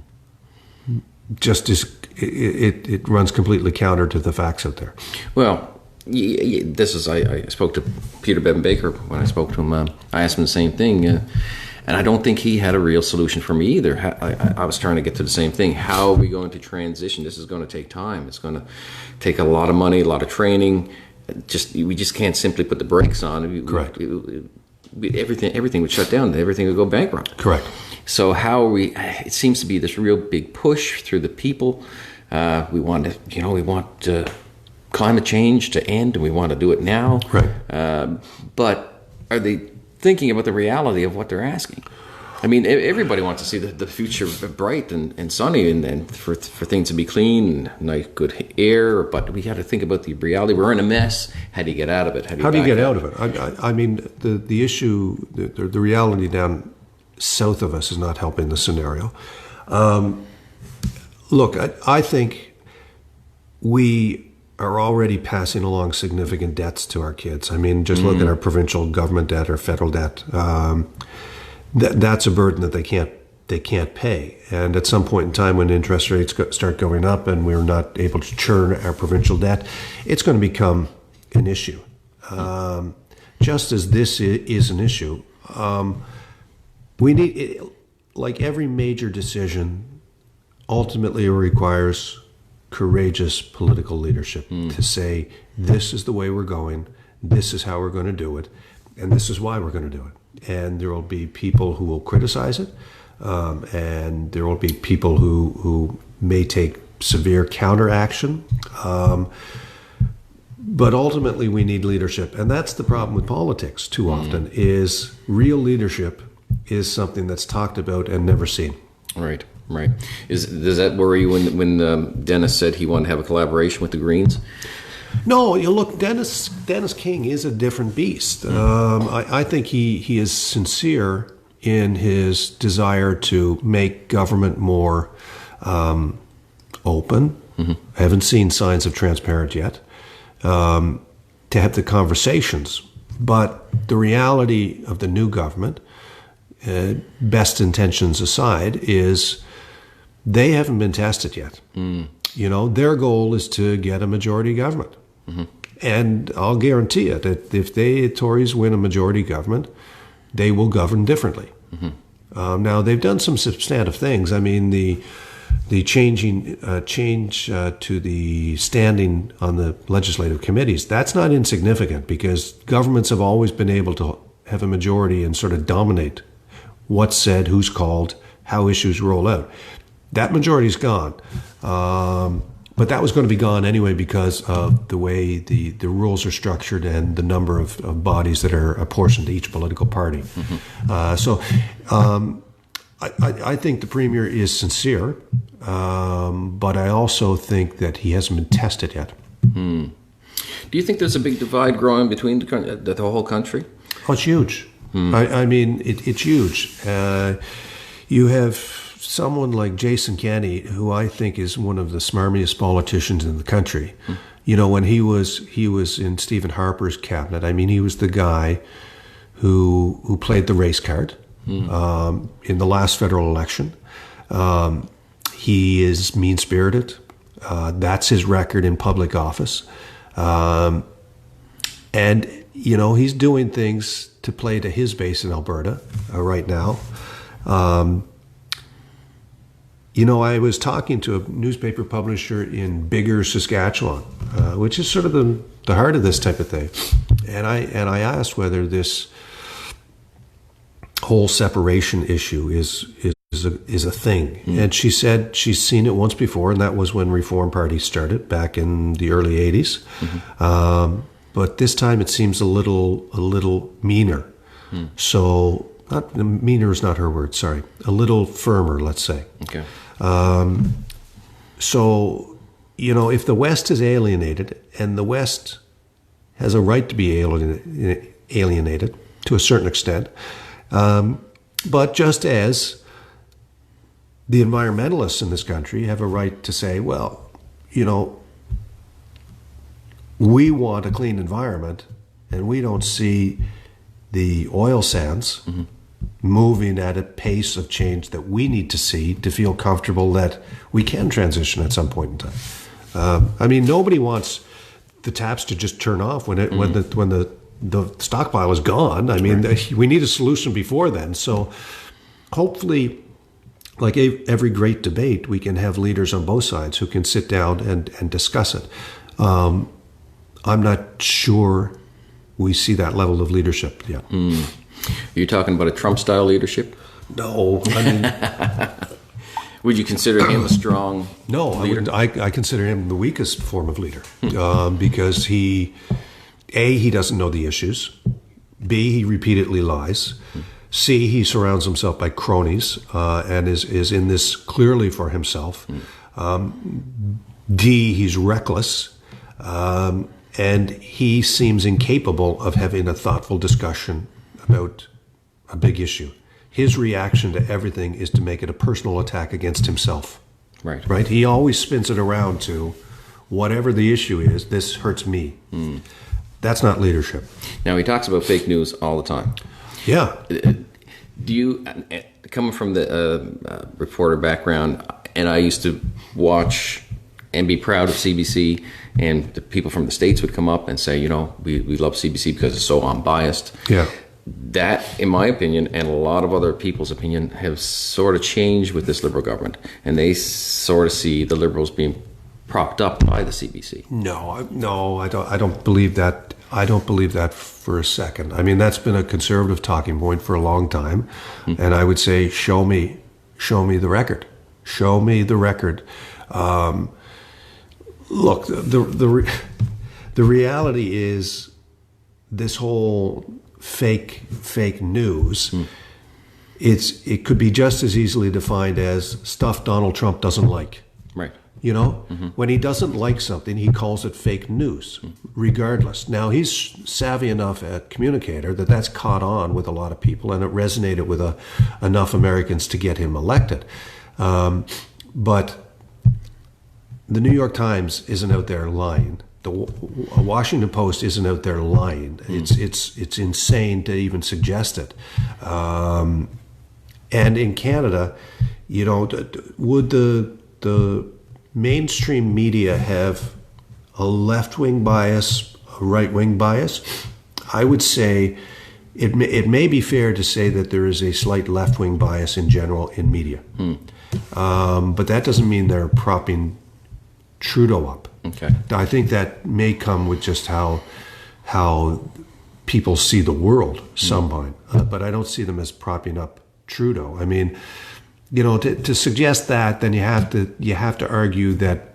just it runs completely counter to the facts out there. Well, I spoke to Peter Bevan Baker when I spoke to him. I asked him the same thing, and I don't think he had a real solution for me either. I was trying to get to the same thing. How are we going to transition? This is going to take time. It's going to take a lot of money, a lot of training. We just can't simply put the brakes on. Correct. Everything would shut down. Everything would go bankrupt. Correct. So how are we? It seems to be this real big push through the people. We want climate change to end, and we want to do it now. Right. But are they thinking about the reality of what they're asking? I mean, everybody wants to see the future bright and sunny, and for things to be clean and nice, good air. But we got to think about the reality. We're in a mess. How do you get out of it? How do you get out of it? I mean, the issue, the reality down south of us is not helping the scenario. Look, I think we are already passing along significant debts to our kids. I mean, just look at our provincial government debt or federal debt. That's a burden that they can't pay. And at some point in time, when interest rates start going up and we're not able to churn our provincial debt, it's going to become an issue. Just as this is an issue, we need, like every major decision, ultimately it requires courageous political leadership to say, this is the way we're going, this is how we're going to do it, and this is why we're going to do it. And there will be people who will criticize it, and there will be people who may take severe counteraction. But ultimately, we need leadership, and that's the problem with politics too often. Is real leadership is something that's talked about and never seen. Right. Does that worry you when Dennis said he wanted to have a collaboration with the Greens? No, you look, Dennis King is a different beast. I think he is sincere in his desire to make government more open. I haven't seen signs of transparent yet. To have the conversations. But the reality of the new government, best intentions aside, is they haven't been tested yet. You know, their goal is to get a majority government. And I'll guarantee you that if the Tories win a majority government, they will govern differently. Now, they've done some substantive things. I mean, the change to the standing on the legislative committees, that's not insignificant, because governments have always been able to have a majority and sort of dominate what's said, who's called, how issues roll out. That majority's gone. But that was going to be gone anyway because of the way the rules are structured and the number of bodies that are apportioned to each political party. So I think the Premier is sincere, but I also think that he hasn't been tested yet. Do you think there's a big divide growing between the whole country? Oh, it's huge. I mean, it's huge. You have someone like Jason Kenney, who I think is one of the smarmiest politicians in the country. You know, when he was in Stephen Harper's cabinet, I mean, he was the guy who played the race card in the last federal election. He is mean-spirited. That's his record in public office. And, you know, he's doing things to play to his base in Alberta right now. You know, I was talking to a newspaper publisher in Bigger, Saskatchewan, which is sort of the heart of this type of thing. And I asked whether this whole separation issue is a thing. And she said she's seen it once before, and that was when Reform Party started back in the early 80s. But this time it seems a little meaner. So, not meaner is not her word, sorry. A little firmer, let's say. Okay. So, you know, if the West is alienated, and the West has a right to be alienated to a certain extent, but just as the environmentalists in this country have a right to say, well, you know, we want a clean environment, and we don't see the oil sands moving at a pace of change that we need to see to feel comfortable that we can transition at some point in time. I mean, nobody wants the taps to just turn off when the stockpile is gone. I mean, we need a solution before then. So hopefully, like every great debate, we can have leaders on both sides who can sit down and discuss it. I'm not sure we see that level of leadership yet. Are you talking about a Trump-style leadership? No, I mean, Would you consider him a strong no, I leader? wouldn't. I consider him the weakest form of leader because he doesn't know the issues. B, he repeatedly lies. C, he surrounds himself by cronies and is in this clearly for himself. D, he's reckless. And he seems incapable of having a thoughtful discussion about a big issue. His reaction to everything is to make it a personal attack against himself. Right. Right? He always spins it around to whatever the issue is, this hurts me. That's not leadership. Now, he talks about fake news all the time. Yeah. Do you, coming from the reporter background, and I used to watch and be proud of CBC, and the people from the States would come up and say, we love CBC because it's so unbiased. Yeah. That, in my opinion, and a lot of other people's opinion, have sort of changed with this Liberal government, and they sort of see the Liberals being propped up by the CBC. No, I don't believe that. I don't believe that for a second. I mean, that's been a conservative talking point for a long time, and I would say, show me the record. Show me the record. Look, the reality is this whole fake news. It could be just as easily defined as stuff Donald Trump doesn't like. Right. When he doesn't like something, he calls it fake news, regardless. Now, he's savvy enough a communicator that's caught on with a lot of people, and it resonated with enough Americans to get him elected. But the New York Times isn't out there lying. The Washington Post isn't out there lying. It's insane to even suggest it. And in Canada, would the mainstream media have a left-wing bias, a right-wing bias? I would say it may be fair to say that there is a slight left-wing bias in general in media. But that doesn't mean they're propping Trudeau up. Okay. I think that may come with just how people see the world, sometime. But I don't see them as propping up Trudeau. I mean, to suggest that, then you have to argue that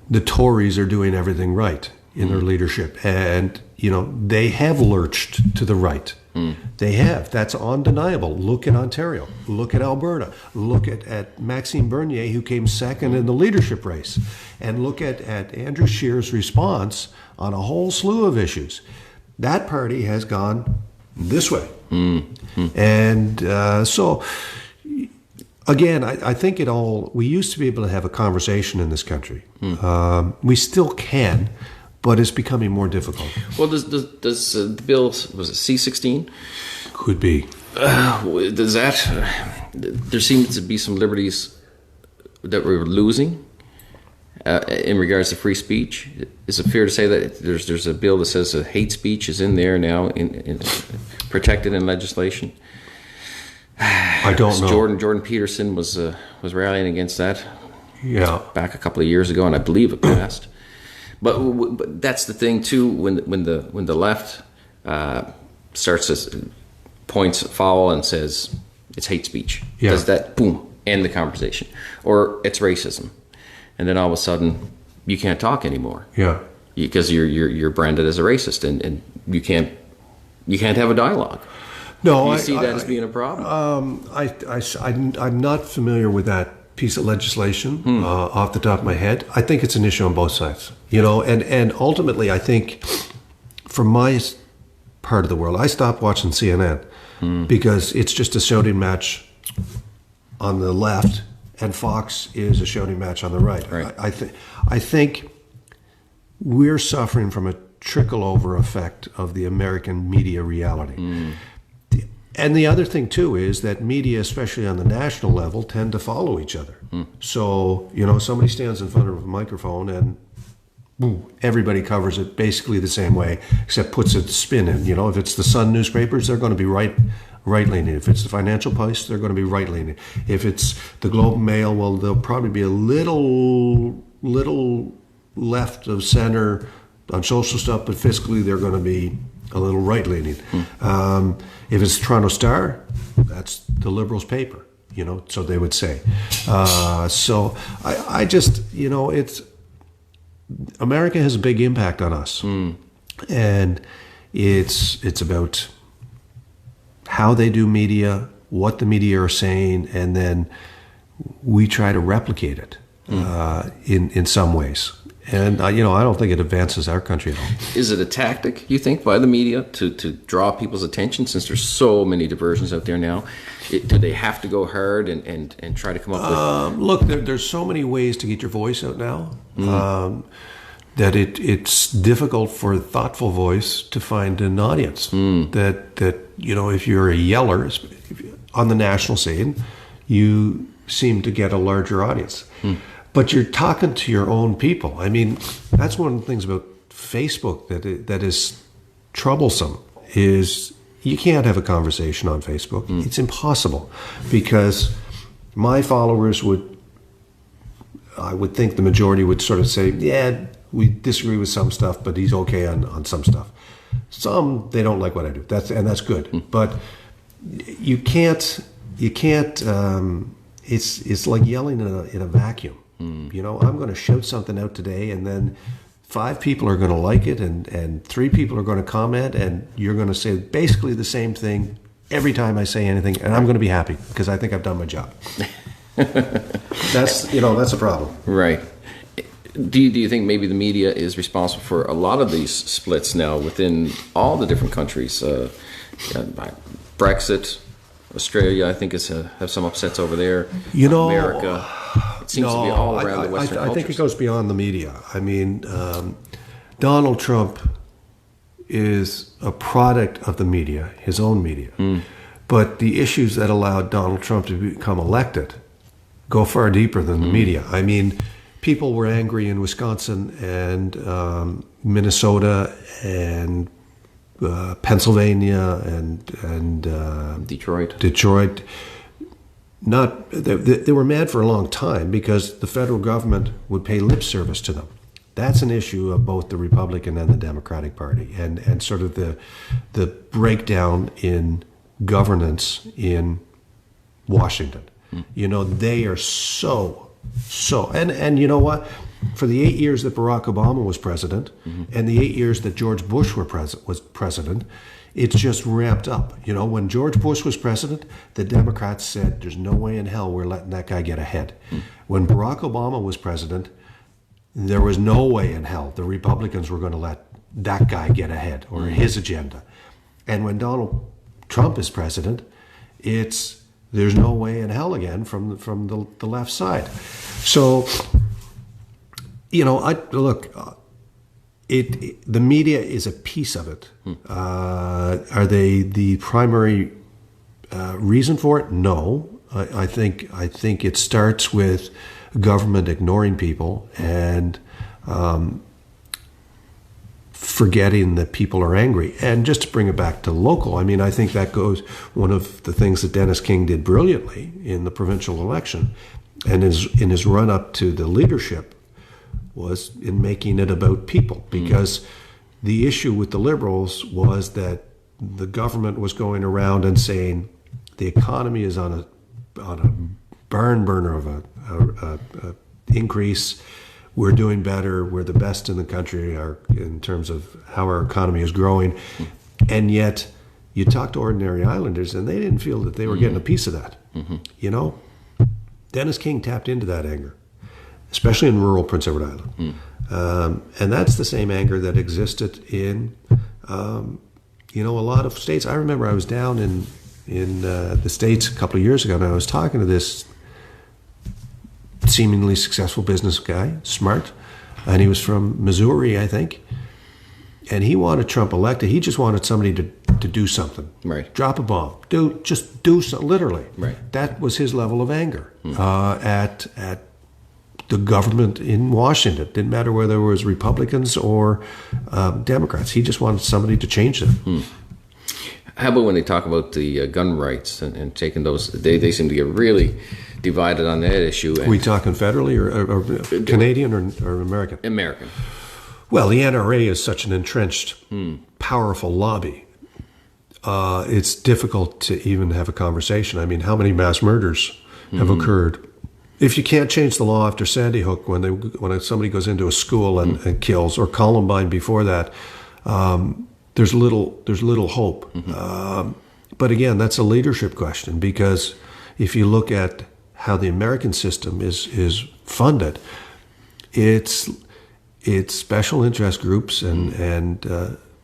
the Tories are doing everything right in their leadership, and they have lurched to the right. They have. That's undeniable. Look at Ontario. Look at Alberta. Look at Maxime Bernier, who came second in the leadership race, and look at Andrew Scheer's response on a whole slew of issues. That party has gone this way, and so. Again, I think we used to be able to have a conversation in this country. We still can, but it's becoming more difficult. Well, does the bill, was it C-16? Could be. Does that, there seems to be some liberties that we're losing in regards to free speech. Is it fair to say that there's a bill that says that hate speech is in there now, protected in legislation? I don't know. Jordan Peterson was rallying against that. Yeah. Back a couple of years ago, and I believe it passed. But that's the thing too. When the left starts to points foul and says it's hate speech, does that end the conversation, or it's racism, and then all of a sudden you can't talk anymore? Yeah. Because you're branded as a racist, and you can't have a dialogue. No, do you see that as being a problem? I'm not familiar with that piece of legislation off the top of my head. I think it's an issue on both sides, and ultimately I think from my part of the world, I stopped watching CNN because it's just a shouting match on the left, and Fox is a shouting match on the right. I think we're suffering from a trickle-over effect of the American media reality. And the other thing, too, is that media, especially on the national level, tend to follow each other. So, somebody stands in front of a microphone and everybody covers it basically the same way, except puts a spin in. If it's the Sun newspapers, they're going to be right-leaning. If it's the Financial Post, they're going to be right-leaning. If it's the Globe and Mail, well, they'll probably be a little left of center on social stuff, but fiscally they're going to be a little right-leaning. If it's Toronto Star, that's the Liberals' paper, so they would say. So I just, it's, America has a big impact on us. And it's about how they do media, what the media are saying, and then we try to replicate it in some ways. And I don't think it advances our country at all. Is it a tactic, you think, by the media to draw people's attention, since there's so many diversions out there now? Do they have to go hard and try to come up with... Look, there's so many ways to get your voice out now that it's difficult for a thoughtful voice to find an audience. That if you're a yeller on the national scene, you seem to get a larger audience. But you're talking to your own people. I mean, that's one of the things about Facebook that is troublesome, is you can't have a conversation on Facebook. It's impossible, because my followers I would think the majority would sort of say, yeah, we disagree with some stuff, but he's okay on some stuff. Some, they don't like what I do. That's good. But you can't, it's like yelling in a vacuum. I'm going to shout something out today, and then 5 people are going to like it, and 3 people are going to comment, and you're going to say basically the same thing every time I say anything, and I'm going to be happy because I think I've done my job. That's a problem. Right. Do you think maybe the media is responsible for a lot of these splits now within all the different countries? Brexit, Australia, I think have some upsets over there. America. It seems to be all around the Western cultures. I think it goes beyond the media. I mean, Donald Trump is a product of the media, his own media. But the issues that allowed Donald Trump to become elected go far deeper than the media. I mean, people were angry in Wisconsin and Minnesota and Pennsylvania and Detroit. They were mad for a long time because the federal government would pay lip service to them. That's an issue of both the Republican and the Democratic Party, and sort of the breakdown in governance in Washington. They are so, and you know what? For the 8 years that Barack Obama was president, and the 8 years that George Bush was president, it's just ramped up. When George Bush was president, the Democrats said, there's no way in hell we're letting that guy get ahead. When Barack Obama was president, there was no way in hell the Republicans were going to let that guy get ahead, or his agenda. And when Donald Trump is president, there's no way in hell again from the left side. So, the media is a piece of it. Are they the primary reason for it? No. I think it starts with government ignoring people and forgetting that people are angry. And just to bring it back to local, I mean, I think that goes, one of the things that Dennis King did brilliantly in the provincial election and in his run up to the leadership was in making it about people, because the issue with the Liberals was that the government was going around and saying the economy is on a barn burner of a increase. We're doing better. We're the best in the country in terms of how our economy is growing. And yet you talk to ordinary islanders and they didn't feel that they were getting a piece of that. Dennis King tapped into that anger, especially in rural Prince Edward Island. And that's the same anger that existed in, a lot of states. I remember I was down in the States a couple of years ago, and I was talking to this seemingly successful business guy, smart, and he was from Missouri, I think. And he wanted Trump elected. He just wanted somebody to do something. Right. Drop a bomb. Just do something, literally. Right. That was his level of anger at the government in Washington. Didn't matter whether it was Republicans or Democrats. He just wanted somebody to change them. How about when they talk about the gun rights and taking those? They seem to get really divided on that issue. Are we talking federally or Canadian or American? American. Well, the NRA is such an entrenched, powerful lobby. it's difficult to even have a conversation. I mean, how many mass murders have occurred? If you can't change the law after Sandy Hook, when somebody goes into a school and kills, or Columbine before that, there's little hope. But again, that's a leadership question, because if you look at how the American system is funded, it's special interest groups and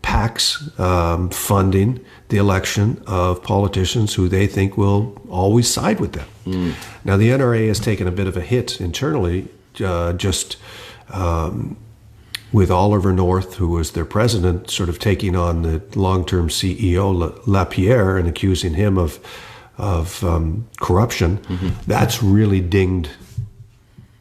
PACs funding the election of politicians who they think will always side with them. Now, the NRA has taken a bit of a hit internally, with Oliver North, who was their president, sort of taking on the long-term CEO Lapierre and accusing him of corruption. That's really dinged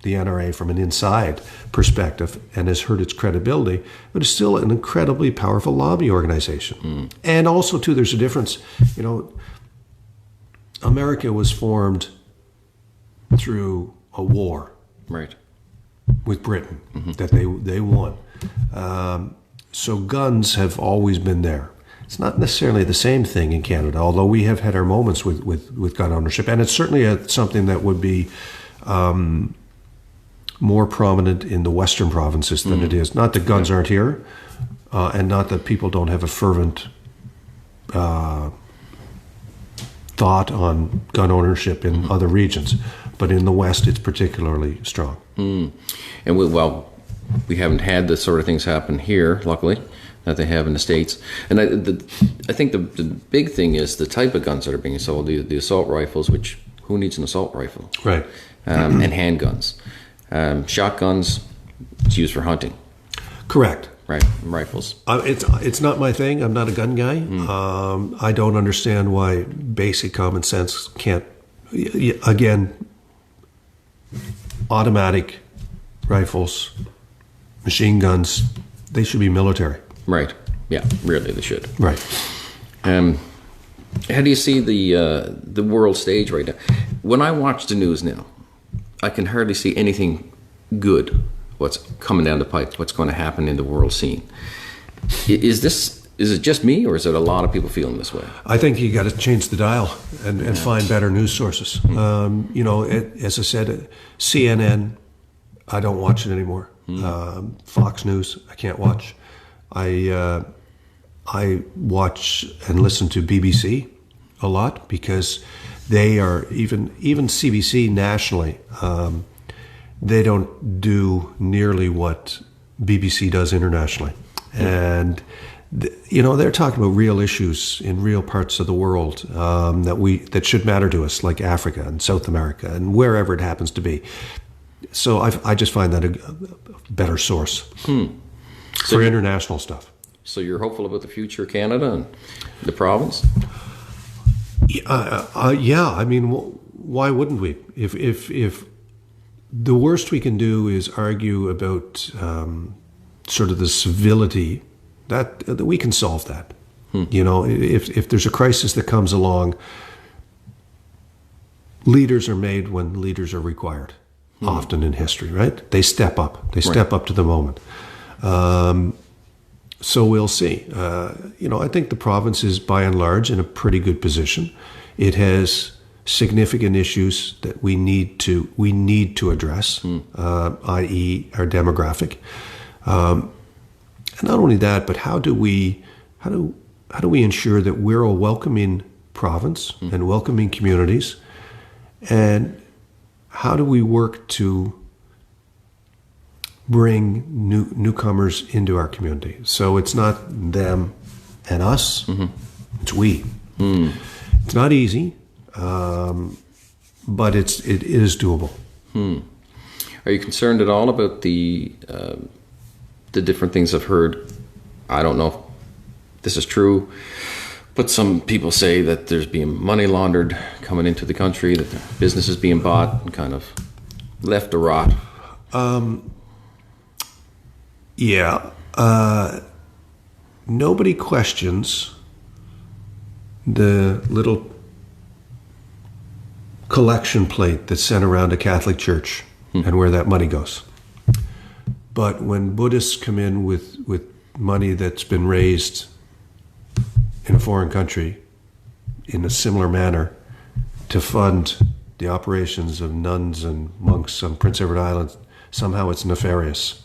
the NRA from an inside perspective and has hurt its credibility, but it's still an incredibly powerful lobby organization. And also, too, there's a difference. You know, America was formed through a war, Right. with Britain that they won. So guns have always been there. It's not necessarily the same thing in Canada, although we have had our moments with gun ownership, and it's certainly something that would be more prominent in the Western provinces than it is. Not that guns aren't here, and not that people don't have a fervent thought on gun ownership in other regions, but in the West, it's particularly strong. And we haven't had this sort of things happen here, luckily, that they have in the States. And I think the big thing is the type of guns that are being sold, the assault rifles, which who needs an assault rifle? Right. And handguns. Shotguns, it's used for hunting. Correct. Right, and rifles. It's not my thing. I'm not a gun guy. I don't understand why basic common sense can't. Again, automatic rifles, machine guns, they should be military. Right. Yeah, really, they should. Right. How do you see the world stage right now? When I watch the news now, I can hardly see anything good. What's coming down the pipe? What's going to happen in the world scene? Is it just me, or is it a lot of people feeling this way? I think you got to change the dial and find better news sources. You know, as I said, CNN, I don't watch it anymore. Fox News, I can't watch. I watch and listen to BBC a lot because they are even CBC nationally. They don't do nearly what BBC does internationally, and you know, they're talking about real issues in real parts of the world that should matter to us, like Africa and South America and wherever it happens to be. So I just find that a better source for international stuff. So you're hopeful about the future of Canada and the province? Yeah, I mean, why wouldn't we? If the worst we can do is argue about sort of the civility, that we can solve that. You know, if there's a crisis that comes along, leaders are made when leaders are required. Often in history, right? They step up. They step up to the moment. So we'll see. You know, I think the province is by and large in a pretty good position. It has significant issues that we need to address, i.e., our demographic. And not only that, but how do we ensure that we're a welcoming province and welcoming communities, and how do we work to bring newcomers into our community? So it's not them and us, it's we. It's not easy, but it is doable. Are you concerned at all about the different things I've heard? I don't know if this is true, but some people say that there's being money laundered coming into the country, that the business is being bought and kind of left to rot. Nobody questions the little collection plate that's sent around a Catholic church and where that money goes. But when Buddhists come in with money that's been raised in a foreign country in a similar manner to fund the operations of nuns and monks on Prince Edward Island, somehow it's nefarious.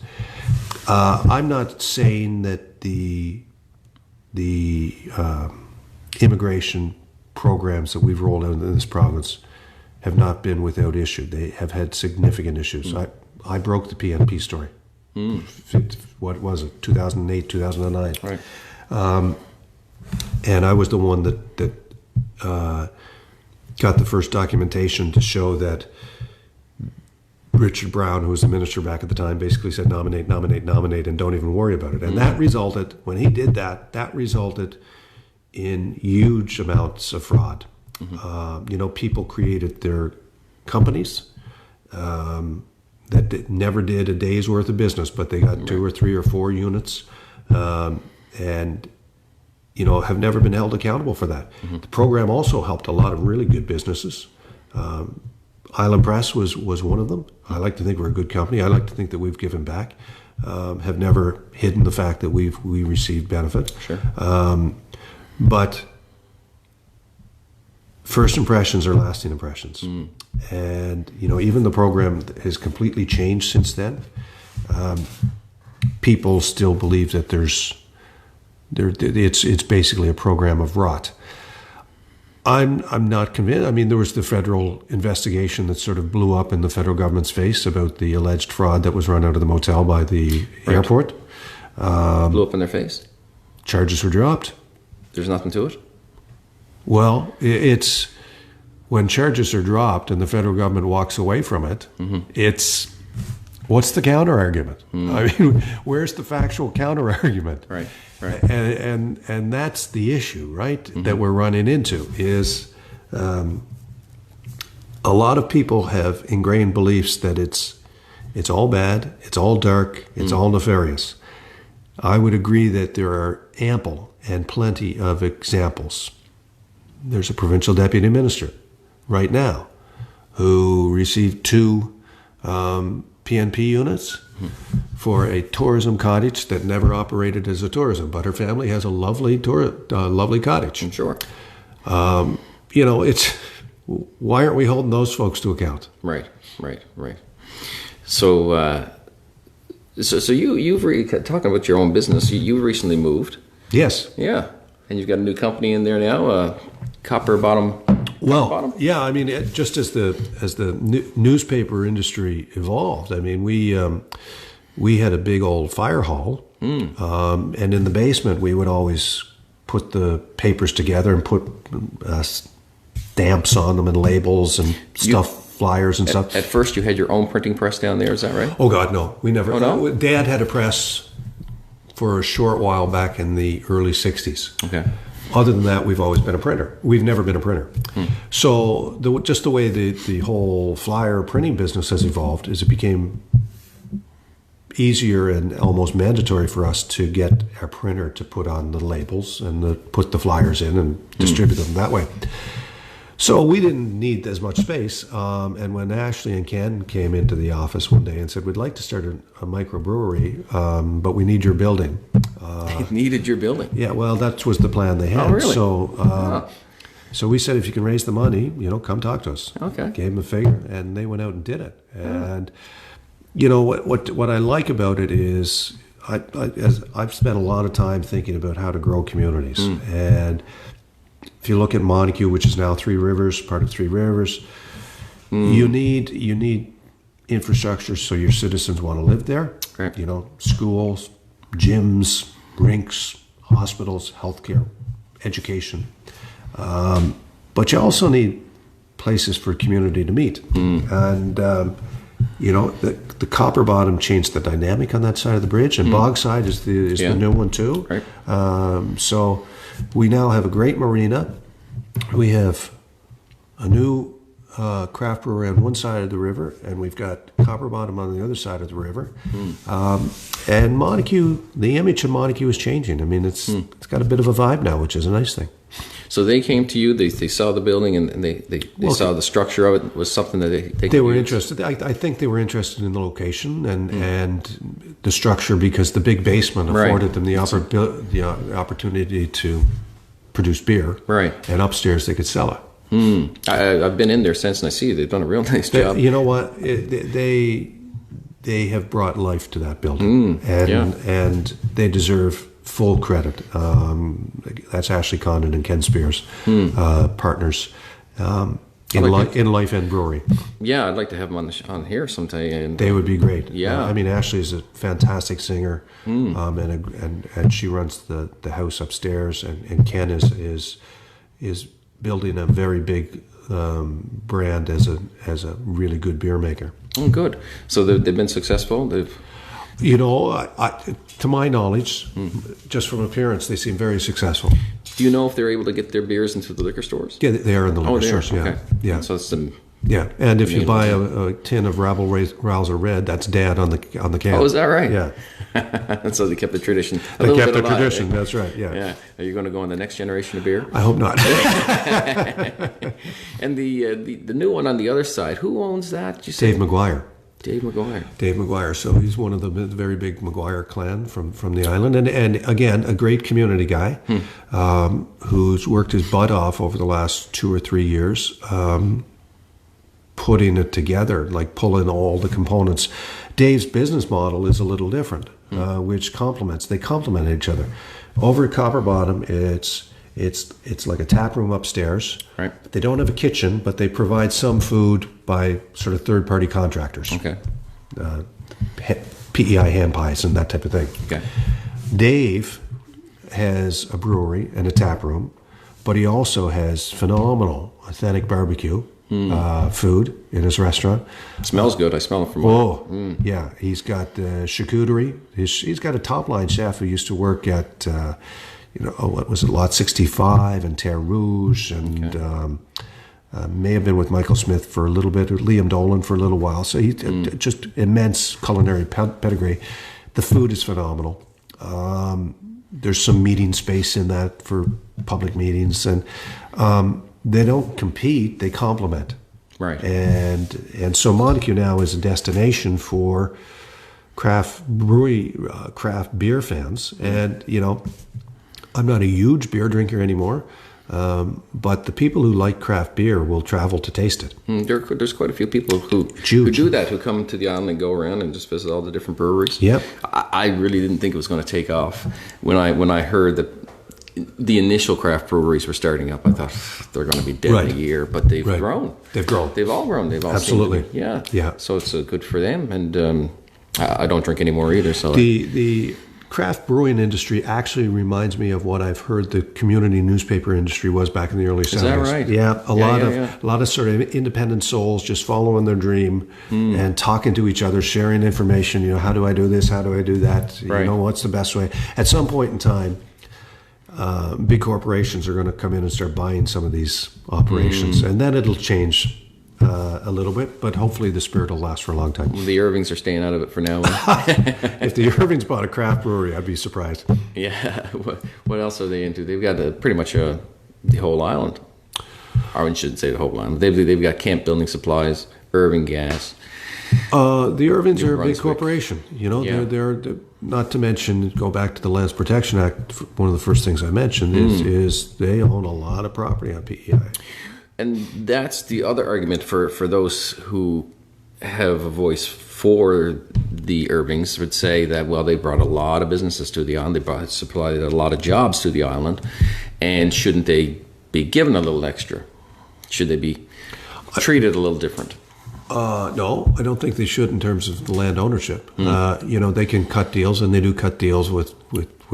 I'm not saying that the immigration programs that we've rolled out in this province have not been without issue. They have had significant issues. I broke the PNP story. What was it? 2008, 2009. Right. And I was the one that got the first documentation to show that Richard Brown, who was the minister back at the time, basically said nominate, nominate, nominate, and don't even worry about it. And that resulted, when he did that resulted in huge amounts of fraud. People created their companies that never did a day's worth of business, but they got 2 or 3 or 4 units, and have never been held accountable for that. The program also helped a lot of really good businesses. Island Press was one of them. I like to think we're a good company. I like to think that we've given back. Have never hidden the fact that we received benefit. Sure. But first impressions are lasting impressions. And, even the program has completely changed since then. People still believe that it's basically a program of rot. I'm not convinced. I mean, there was the federal investigation that sort of blew up in the federal government's face about the alleged fraud that was run out of the motel by the airport. Blew up in their face? Charges were dropped. There's nothing to it? Well, it's when charges are dropped and the federal government walks away from it, it's what's the counter argument? I mean, where's the factual counter argument? Right. And that's the issue, right? That we're running into is a lot of people have ingrained beliefs that it's all bad, it's all dark, it's all nefarious. I would agree that there are ample and plenty of examples. There's a provincial deputy minister right now who received 2 PNP units for a tourism cottage that never operated as a tourism, but her family has a lovely cottage. I'm sure. It's why aren't we holding those folks to account? Right. So, you've talking about your own business. You recently moved. Yes. Yeah, and you've got a new company in there now, Copper Bottom. Yeah. I mean, just as the newspaper industry evolved, I mean, we had a big old fire hall, and in the basement we would always put the papers together and put stamps on them and labels and flyers and stuff. At first, you had your own printing press down there. Is that right? Oh God, no. We never. Oh, no? Dad had a press for a short while back in the early '60s. Okay. Other than that, we've always been a printer. We've never been a printer. So just the way the whole flyer printing business has evolved is it became easier and almost mandatory for us to get a printer to put on the labels and put the flyers in and distribute them that way. So we didn't need as much space. And when Ashley and Ken came into the office one day and said, we'd like to start a microbrewery, but we need your building. They needed your building? Yeah, well, that was the plan they had. Oh, really? So we said, if you can raise the money, come talk to us. Okay. Gave them a figure, and they went out and did it. And, what I like about it is I've spent a lot of time thinking about how to grow communities. And if you look at Montague, which is now Three Rivers, part of Three Rivers, you need infrastructure so your citizens want to live there. Right. Schools, gyms, rinks, hospitals, healthcare, education. But you also need places for community to meet. And, the Copper Bottom changed the dynamic on that side of the bridge, and Bogside is the new one too. Right. So we now have a great marina. We have a new craft brewery on one side of the river, and we've got Copper Bottom on the other side of the river. And Montague, the image of Montague is changing. I mean, it's got a bit of a vibe now, which is a nice thing. So they came to you, they saw the building, and they saw the structure of it was something that they were interested. I think they were interested in the location and the structure, because the big basement afforded them the opportunity to produce beer. Right. And upstairs they could sell it. I've been in there since, and I see they've done a real nice job. You know what? They have brought life to that building, and they deserve full credit. That's Ashley Condon and Ken Spears, partners in Life End Brewery. Yeah, I'd like to have them on here sometime. And they would be great. Yeah, I mean, Ashley is a fantastic singer, and she runs the house upstairs, and Ken is building a very big brand as a really good beer maker. Oh, good. So they've been successful. You know, to my knowledge, just from appearance, they seem very successful. Do you know if they're able to get their beers into the liquor stores? Yeah, they are in the liquor stores. Yeah, okay. Yeah. So it's some. Yeah, and if you buy a tin of Rabble Rouser Red, that's Dad on the can. Oh, is that right? Yeah. And so they kept the tradition. They kept the tradition. That's right. Yeah. Yeah. Are you going to go on the next generation of beer? I hope not. And the new one on the other side, who owns that? Did you say? Dave McGuire. Dave McGuire. Dave McGuire. So he's one of the very big McGuire clan from the island, and again a great community guy who's worked his butt off over the last 2 or 3 years. Putting it together, like pulling all the components. Dave's business model is a little different, which they complement each other. Over at Copper Bottom, it's like a tap room upstairs. Right. They don't have a kitchen, but they provide some food by sort of third-party contractors. Okay. PEI hand pies and that type of thing. Okay. Dave has a brewery and a tap room, but he also has phenomenal, authentic barbecue. Food in his restaurant. It smells good. I smell it from. Yeah. He's got charcuterie. He's got a top line chef who used to work at, what was it, Lot 65 and Terre Rouge, and may have been with Michael Smith for a little bit, or Liam Dolan for a little while. So he's just immense culinary pedigree. The food is phenomenal. There's some meeting space in that for public meetings, and they don't compete, they complement. Right. And so Montague now is a destination for craft beer fans. And, I'm not a huge beer drinker anymore, but the people who like craft beer will travel to taste it. There's quite a few people who do that, who come to the island and go around and just visit all the different breweries. Yep. I really didn't think it was going to take off. When I heard that the initial craft breweries were starting up, I thought they're going to be dead in a year, but they've grown. They've grown. They've all grown. They've all absolutely. Yeah. So it's good for them, and I don't drink anymore either. So the craft brewing industry actually reminds me of what I've heard the community newspaper industry was back in the early 70s. Is that right? Yeah, a lot of sort of independent souls just following their dream and talking to each other, sharing information. How do I do this? How do I do that? Right. What's the best way? At some point in time, big corporations are going to come in and start buying some of these operations, and then it'll change a little bit, but hopefully the spirit will last for a long time. The Irvings are staying out of it for now. If the Irvings bought a craft brewery, I'd be surprised. Yeah. What else are they into? They've got pretty much the whole island. Or I shouldn't say the whole island. They've got Camp Building Supplies, Irving Gas. The Irvings are a big corporation. They're not to mention, go back to the Lands Protection Act. One of the first things I mentioned is they own a lot of property on PEI. And that's the other argument for those who have a voice for the Irvings, would say that, well, they brought a lot of businesses to the island. They supplied a lot of jobs to the island. And shouldn't they be given a little extra? Should they be treated a little different? No, I don't think they should in terms of the land ownership. They can cut deals, and they do cut deals with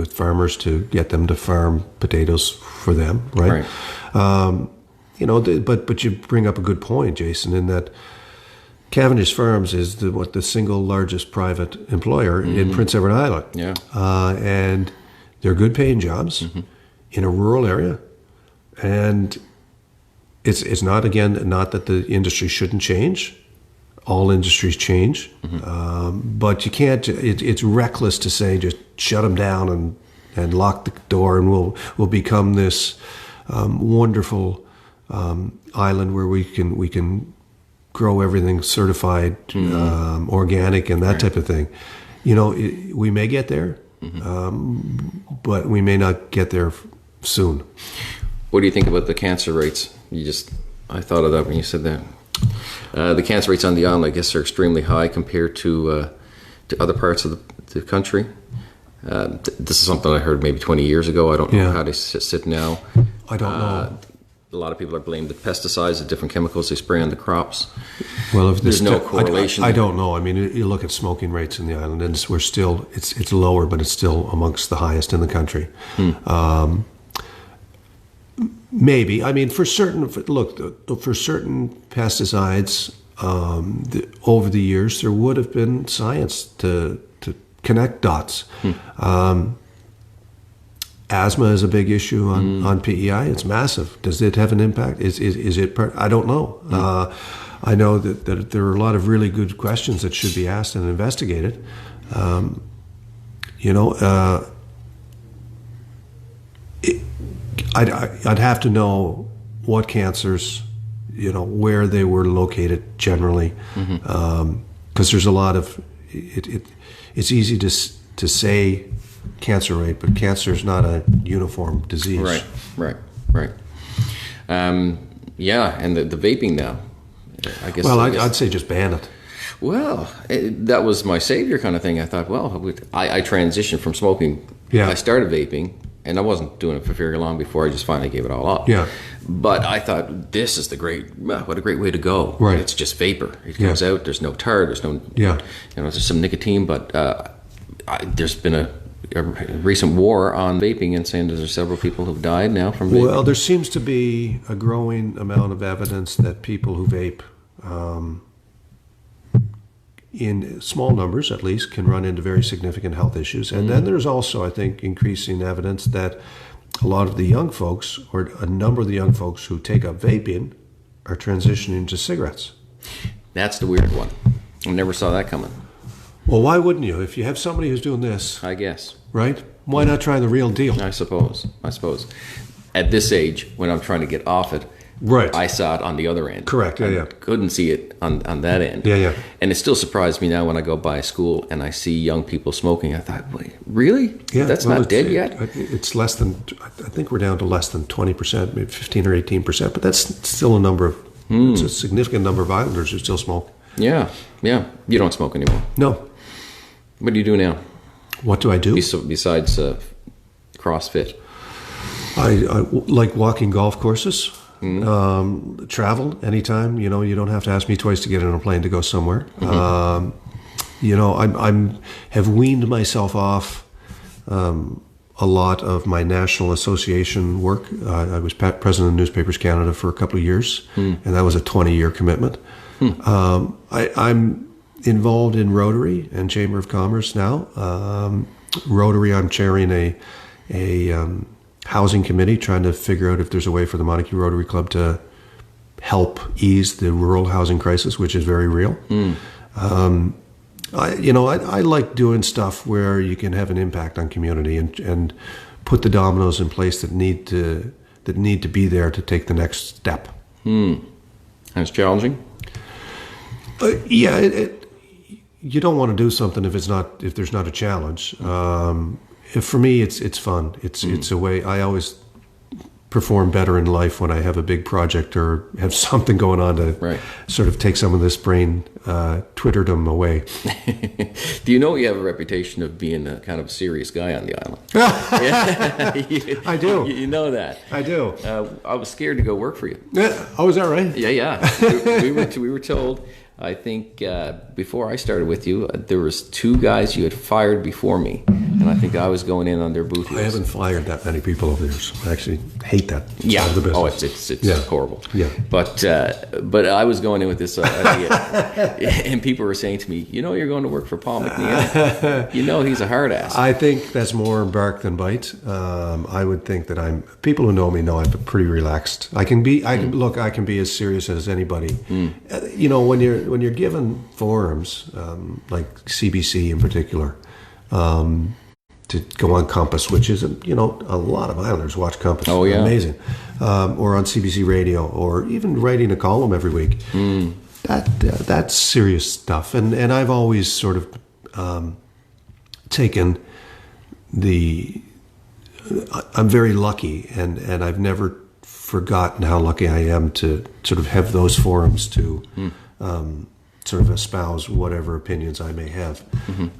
farmers to get them to farm potatoes for them, right? But you bring up a good point, Jason, in that Cavendish Farms is the single largest private employer in Prince Edward Island. Yeah. And they're good paying jobs in a rural area. And it's not that the industry shouldn't change. All industries change. But you can't, it's reckless to say just shut them down and lock the door, and we'll become this wonderful island where we can grow everything certified, organic, and that type of thing. We may get there, but we may not get there soon. What do you think about the cancer rates? I thought of that when you said that. The cancer rates on the island, I guess, are extremely high compared to other parts of the country. This is something I heard maybe 20 years ago. I don't know how they sit now. I don't know. A lot of people are blamed the pesticides, the different chemicals they spray on the crops. Well, if there's no correlation. I don't know. I mean, you look at smoking rates in the island, and we're still it's lower, but it's still amongst the highest in the country. Maybe. I mean, for certain pesticides, over the years there would have been science to connect dots. Asthma is a big issue on PEI. It's massive. Does it have an impact? Is it part? I don't know. I know that there are a lot of really good questions that should be asked and investigated. I'd have to know what cancers, where they were located generally, because there's a lot of it's easy to say cancer rate, but cancer is not a uniform disease. Right. And the vaping now, I guess. Well, I'd say just ban it. Well, that was my savior kind of thing. I thought, I transitioned from smoking. Yeah. I started vaping, and I wasn't doing it for very long before I just finally gave it all up. Yeah. But I thought, this is what a great way to go. Right. It's just vapor. It comes out. There's no tar. There's no. There's some nicotine, but there's been a recent war on vaping and saying there's several people who've died now from vaping. Well, there seems to be a growing amount of evidence that people who vape, in small numbers at least, can run into very significant health issues. And then there's also, I think, increasing evidence that a lot of the young folks, or a number of the young folks who take up vaping, are transitioning to cigarettes. That's the weird one. I never saw that coming. Well, why wouldn't you? If you have somebody who's doing this, I guess. Right? Why not try the real deal? I suppose. At this age, when I'm trying to get off it, right, I saw it on the other end. Correct, yeah. Couldn't see it on that end. Yeah. And it still surprised me now when I go by school and I see young people smoking. I thought, wait, really? Yeah, That's not dead yet? It's less than, I think we're down to less than 20%, maybe 15 or 18%, but that's still a number of, it's a significant number of islanders who still smoke. Yeah. You don't smoke anymore. No. What do you do now? What do I do? Besides CrossFit? I like walking golf courses. Travel anytime. You don't have to ask me twice to get on a plane to go somewhere. I'm have weaned myself off a lot of my National Association work. I was president of Newspapers Canada for a couple of years, and that was a 20-year commitment. I'm involved in Rotary and Chamber of Commerce now. Rotary, I'm chairing a housing committee, trying to figure out if there's a way for the Montague Rotary Club to help ease the rural housing crisis, which is very real. I like doing stuff where you can have an impact on community and put the dominoes in place that need to be there to take the next step. And it's challenging. You don't want to do something if there's not a challenge. For me, it's fun. It's a way. I always perform better in life when I have a big project or have something going on to sort of take some of this brain Twitterdom away. Do you know you have a reputation of being a kind of serious guy on the island? I do. You know that. I do. I was scared to go work for you. Yeah. Oh, is that right? Yeah. we were told. I think before I started with you, there was 2 guys you had fired before me, and I think I was going in on their boot. I haven't fired that many people over the years. I actually hate that side of the business. Oh, it's horrible. Yeah. But I was going in with this idea, and people were saying to me, you're going to work for Paul MacNeill. He's a hard ass. I think that's more bark than bite. I would think that people who know me know I'm pretty relaxed. I can be as serious as anybody. When you're given forums, like CBC in particular, to go on Compass, which is, a lot of islanders watch Compass. Oh, yeah. Amazing. Or on CBC Radio, or even writing a column every week. That's serious stuff. And I've always sort of taken the I'm very lucky, and I've never forgotten how lucky I am to sort of have those forums to sort of espouse whatever opinions I may have.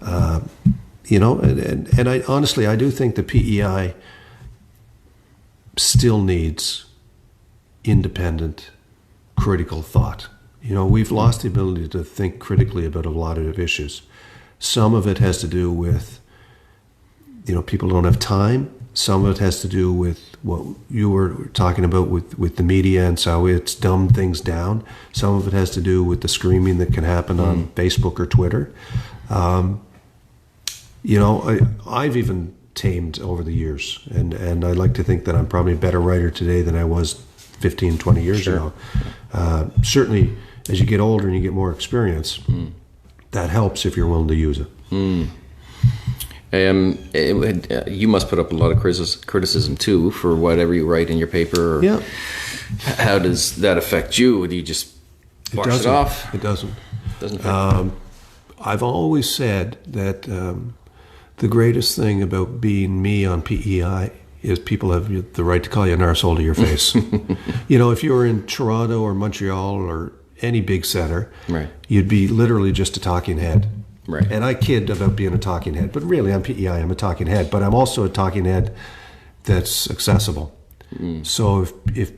And I honestly, I do think the PEI still needs independent, critical thought. We've lost the ability to think critically about a lot of issues. Some of it has to do with, people don't have time. Some of it has to do with what you were talking about with the media and so it's dumbed things down. Some of it has to do with the screaming that can happen on Facebook or Twitter. I've even tamed over the years, and I like to think that I'm probably a better writer today than I was 15, 20 years ago. Certainly, as you get older and you get more experience, that helps if you're willing to use it. You must put up a lot of criticism too for whatever you write in your paper. Or yeah. How does that affect you? Do you just wash it off? It doesn't. Doesn't. I've always said that the greatest thing about being me on PEI is people have the right to call you an arsehole to your face. If you were in Toronto or Montreal or any big center, right, you'd be literally just a talking head. Right. And I kid about being a talking head, but really on PEI I'm a talking head, but I'm also a talking head that's accessible. So if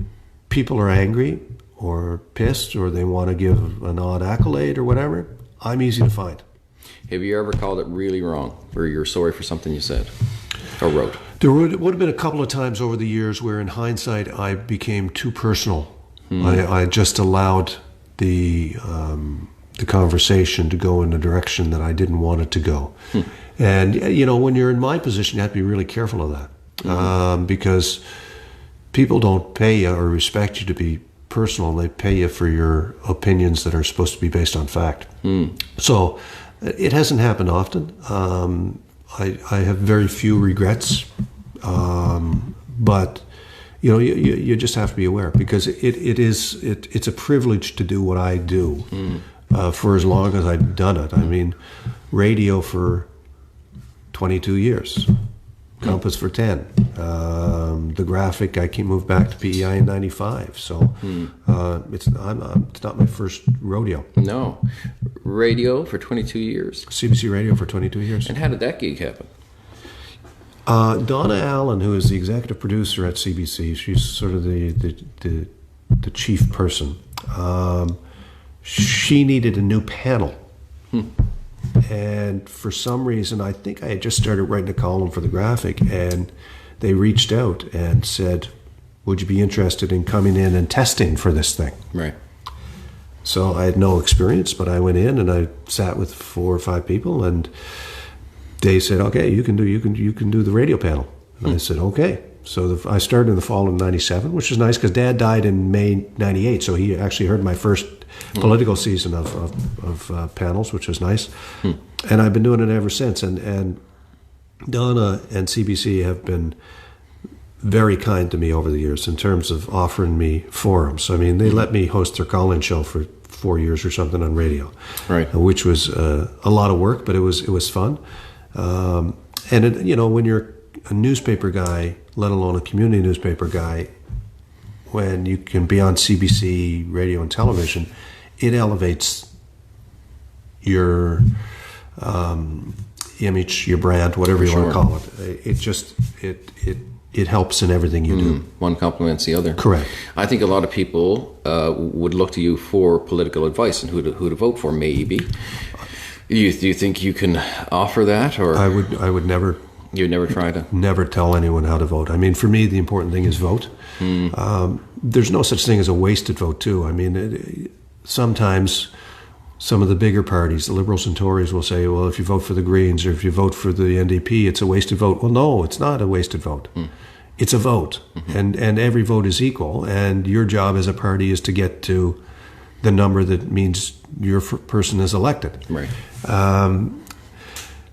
people are angry or pissed or they want to give an odd accolade or whatever, I'm easy to find. Have you ever called it really wrong, or you're sorry for something you said or wrote? There would have been a couple of times over the years where in hindsight I became too personal. I just allowed the conversation to go in a direction that I didn't want it to go. And, when you're in my position, you have to be really careful of that. Because people don't pay you or respect you to be personal. They pay you for your opinions that are supposed to be based on fact. So it hasn't happened often. I have very few regrets. But you just have to be aware, because it's a privilege to do what I do. For as long as I've done it. I mean, radio for 22 years, Compass for 10. The Graphic, I moved back to PEI in 95. So it's not my first rodeo. No. Radio for 22 years. CBC Radio for 22 years. And how did that gig happen? Donna Allen, who is the executive producer at CBC, she's sort of the chief person. She needed a new panel. And for some reason, I think I had just started writing a column for the Graphic, and they reached out and said, would you be interested in coming in and testing for this thing? Right. So I had no experience, but I went in and I sat with 4 or 5 people, and they said, okay, you can do the radio panel. And I said, okay. So I started in the fall of 97, which was nice because Dad died in May 98. So he actually heard my first political season of panels, which was nice. And I've been doing it ever since. And Donna and CBC have been very kind to me over the years in terms of offering me forums. I mean, they let me host their call-in show for 4 years or something on radio, right? Which was a lot of work, but it was fun. When you're a newspaper guy, let alone a community newspaper guy, when you can be on CBC radio and television, it elevates your image, your brand, whatever you want to call it. It helps in everything you do. One complements the other. Correct. I think a lot of people would look to you for political advice and who to vote for, maybe. Do you think you can offer that, or I would never. You'd never try to? Never tell anyone how to vote. I mean, for me, the important thing is vote. There's no such thing as a wasted vote, too. I mean, sometimes some of the bigger parties, the Liberals and Tories, will say, well, if you vote for the Greens or if you vote for the NDP, it's a wasted vote. Well, no, it's not a wasted vote. It's a vote, and every vote is equal, and your job as a party is to get to the number that means your person is elected. Right.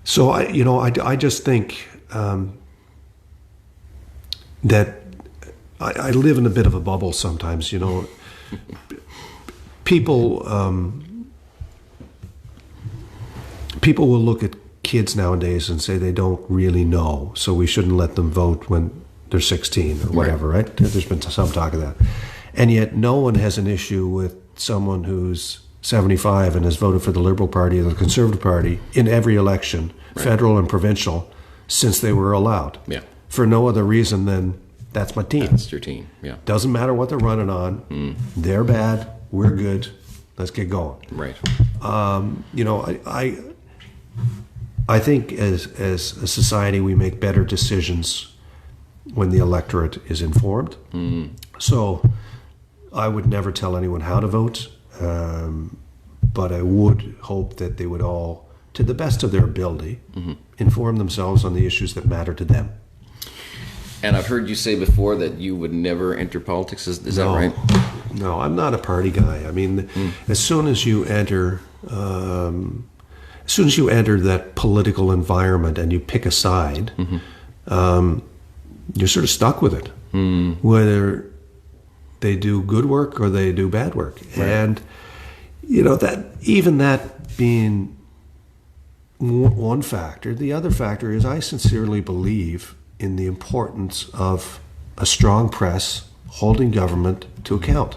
So I just think that I live in a bit of a bubble sometimes. People will look at kids nowadays and say they don't really know, so we shouldn't let them vote when they're 16 or whatever, right? There's been some talk of that. And yet no one has an issue with someone who's 75 and has voted for the Liberal Party or the Conservative Party in every election, federal and provincial, since they were allowed. Yeah. For no other reason than that's my team. That's your team, yeah. Doesn't matter what they're running on. They're bad. We're good. Let's get going. Right. You know, I think as a society we make better decisions when the electorate is informed. So I would never tell anyone how to vote, but I would hope that they would all, to the best of their ability, inform themselves on the issues that matter to them. And I've heard you say before that you would never enter politics. Is that right? No, I'm not a party guy. I mean, as soon as you enter that political environment and you pick a side, you're sort of stuck with it, whether they do good work or they do bad work. Right. And you know, that being one factor, the other factor is I sincerely believe in the importance of a strong press holding government to account.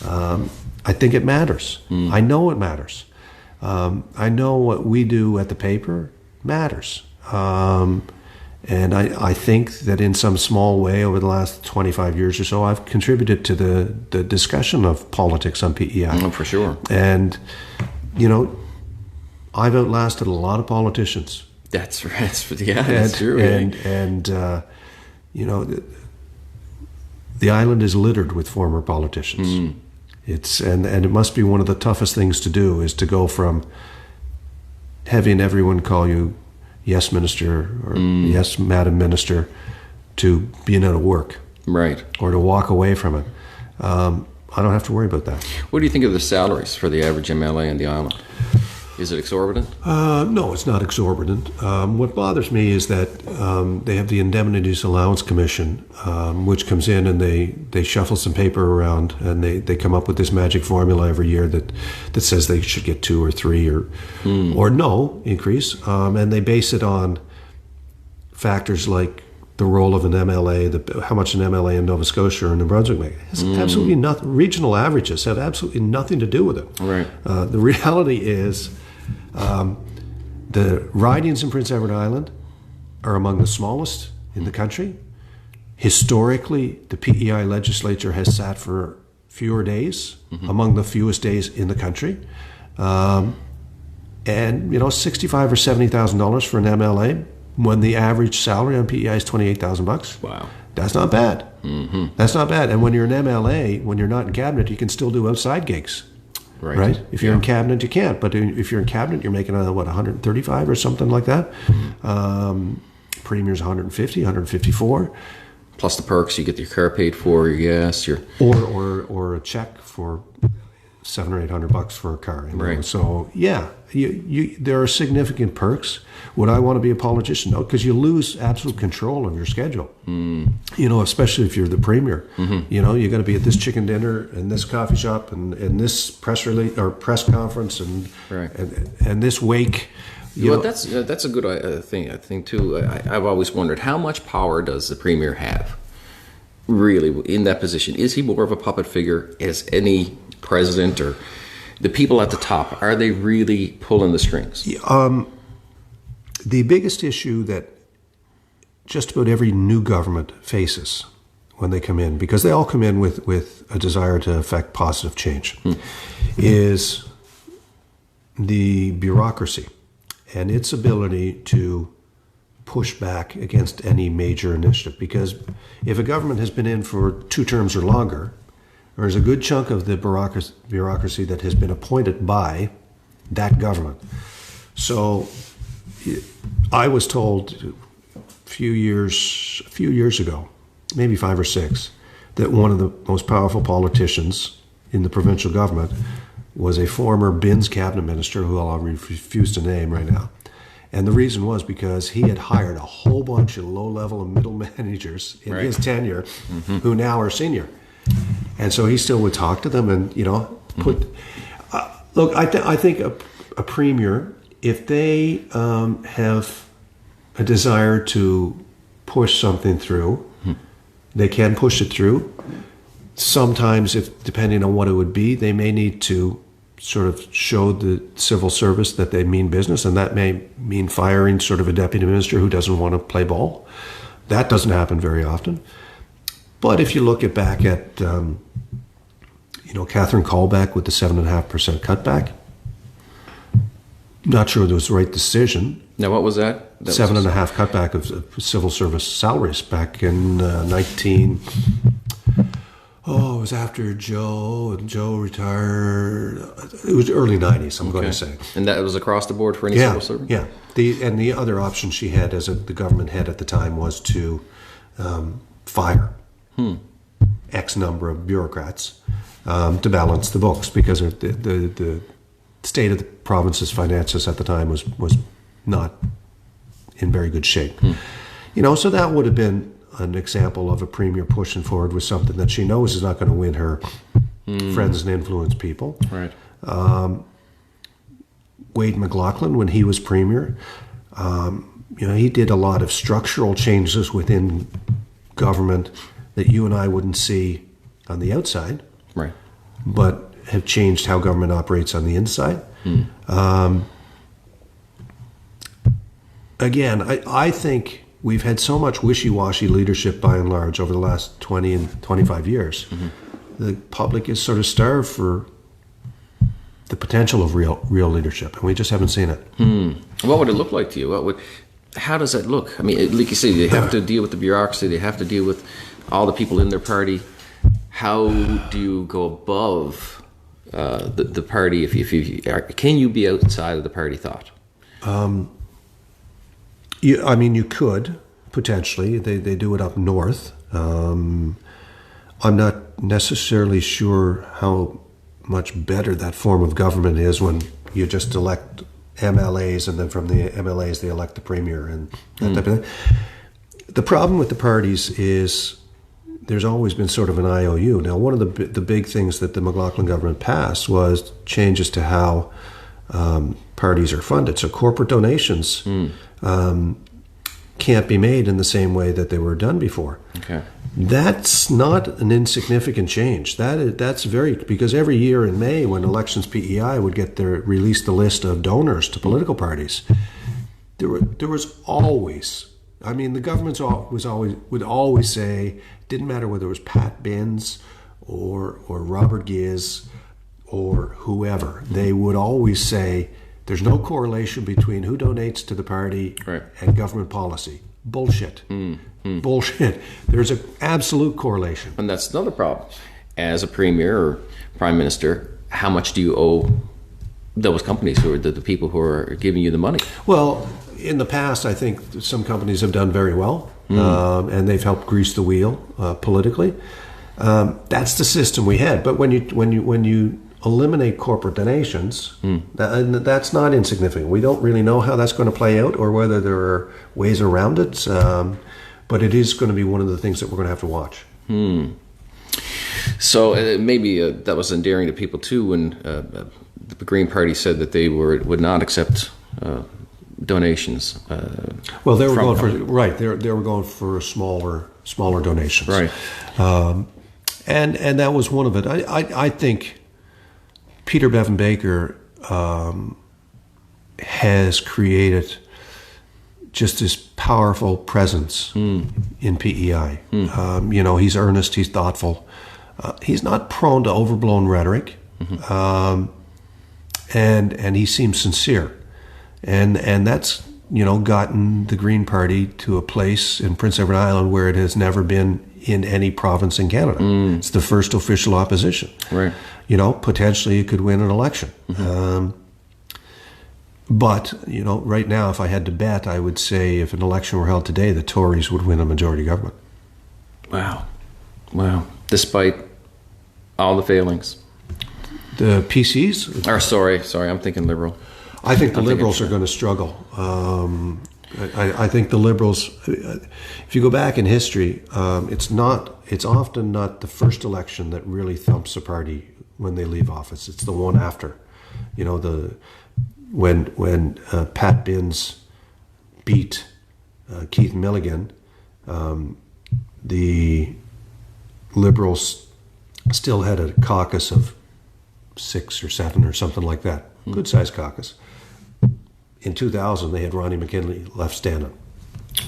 I think it matters. I know it matters. I know what we do at the paper matters. And I think that in some small way over the last 25 years or so, I've contributed to the discussion of politics on PEI. Oh, for sure. And, you know, I've outlasted a lot of politicians. That's right. That's true. And you know, the island is littered with former politicians. And it must be one of the toughest things to do is to go from having everyone call you yes, minister, or yes, madam minister, to being out of work. Right. Or to walk away from it. I don't have to worry about that. What do you think of the salaries for the average MLA in the island? Is it exorbitant? No, it's not exorbitant. What bothers me is that they have the Indemnities Allowance Commission, which comes in and they shuffle some paper around and they come up with this magic formula every year that says they should get 2 or 3 or no increase, and they base it on factors like the role of an MLA, how much an MLA in Nova Scotia or New Brunswick makes. It's absolutely nothing. Regional averages have absolutely nothing to do with it. Right. The reality is the ridings in Prince Edward Island are among the smallest in the country. Historically, the PEI legislature has sat for fewer days, among the fewest days in the country. And, you know, $65,000 or $70,000 for an MLA when the average salary on PEI is $28,000. Wow. That's not bad. That's not bad. And when you're an MLA, when you're not in cabinet, you can still do outside gigs. Right? If you're in cabinet, you can't. But if you're in cabinet, you're making, $135 or something like that. Premier's $150, $154. Plus the perks, you get your car paid for, your gas, or a check for $700 or $800 for a car. You know? Right. So yeah, there are significant perks. Would I want to be a politician? No, because you lose absolute control of your schedule. You know, especially if you're the premier. You know, you're going to be at this chicken dinner and this coffee shop and this press release or press conference and this wake. That's a good thing. I think too. I've always wondered how much power does the premier have, really, in that position? Is he more of a puppet figure as any president, or the people at the top? Are they really pulling the strings? The biggest issue that just about every new government faces when they come in, because they all come in with a desire to affect positive change, is the bureaucracy and its ability to push back against any major initiative. Because if a government has been in for 2 terms or longer, there's a good chunk of the bureaucracy that has been appointed by that government. So I was told a few years ago, maybe 5 or 6, that one of the most powerful politicians in the provincial government was a former Binns cabinet minister, who I'll refuse to name right now. And the reason was because he had hired a whole bunch of low-level and middle managers in his tenure who now are senior. And so he still would talk to them and, you know, put... look, I think a premier if they have a desire to push something through, they can push it through. Sometimes, if depending on what it would be, they may need to sort of show the civil service that they mean business, and that may mean firing sort of a deputy minister who doesn't want to play ball. That doesn't happen very often. But if you look back at, Catherine Callback with the 7.5% cutback, not sure it was the right decision. Now, what was that? 7.5% cutback of civil service salaries back in it was after Joe retired. It was early 90s, I'm going to say. And that was across the board for any civil servant? Yeah. The other option she had as the government head at the time was to fire X number of bureaucrats to balance the books, because the state of the province's finances at the time was not in very good shape. So that would have been an example of a premier pushing forward with something that she knows is not going to win her friends and influence people. Right. Wade McLaughlin, when he was premier, he did a lot of structural changes within government that you and I wouldn't see on the outside, right, but have changed how government operates on the inside. Again, I think we've had so much wishy-washy leadership by and large over the last 20 and 25 years. The public is sort of starved for the potential of real leadership, and we just haven't seen it. What would it look like to you? How does that look? I mean, like you say, they have to deal with the bureaucracy. They have to deal with all the people in their party. How do you go above the party? If you can you be outside of the party thought? You could potentially. They do it up north. I'm not necessarily sure how much better that form of government is when you just elect MLAs, and then from the MLAs they elect the premier and that type of thing. The problem with the parties is there's always been sort of an IOU. Now, one of the big things that the McLaughlin government passed was changes to how parties are funded. So corporate donations can't be made in the same way that they were done before. Okay. That's not an insignificant change. That's because every year in May, when elections PEI would release the list of donors to political parties, there was always, the government would always say, didn't matter whether it was Pat Binns or Robert Giz or whoever, they would always say there's no correlation between who donates to the party and government policy. Bullshit. Bullshit. There's an absolute correlation. And that's another problem. As a premier or prime minister, how much do you owe those companies who are the people who are giving you the money? Well, in the past, I think some companies have done very well, and they've helped grease the wheel politically. That's the system we had. But when you eliminate corporate donations, that's not insignificant. We don't really know how that's going to play out or whether there are ways around it, but it is going to be one of the things that we're going to have to watch. So maybe that was endearing to people too when the Green Party said that they would not accept donations. Well, they were going They were going for smaller donations, right? And that was one of it. I think Peter Bevan Baker has created just this powerful presence in PEI. He's earnest, he's thoughtful. He's not prone to overblown rhetoric, and he seems sincere. And that's, gotten the Green Party to a place in Prince Edward Island where it has never been in any province in Canada. It's the first official opposition. Right. Potentially it could win an election. But, right now, if I had to bet, I would say if an election were held today, the Tories would win a majority government. Wow. Despite all the failings. The PCs? Sorry, I'm thinking Liberal. I think the Liberals are going to struggle. I think the Liberals, if you go back in history, it's often not the first election that really thumps a party when they leave office. It's the one after. when Pat Binns beat Keith Milligan, the Liberals still had a caucus of 6 or 7 or something like that. Good-sized caucus. In 2000, they had Ronnie McKinley left standing.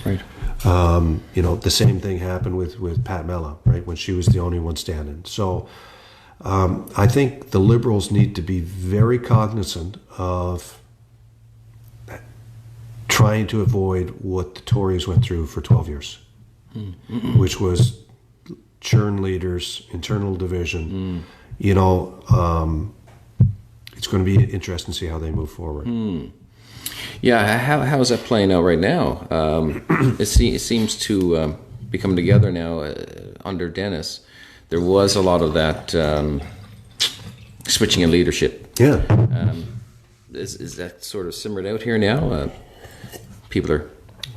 Right. The same thing happened with Pat Mella, right, when she was the only one standing. So I think the Liberals need to be very cognizant of trying to avoid what the Tories went through for 12 years, which was churn leaders, internal division. It's going to be interesting to see how they move forward. Yeah, how is that playing out right now? It seems to be coming together now under Dennis. There was a lot of that switching in leadership. Yeah. Is that sort of simmered out here now? People are...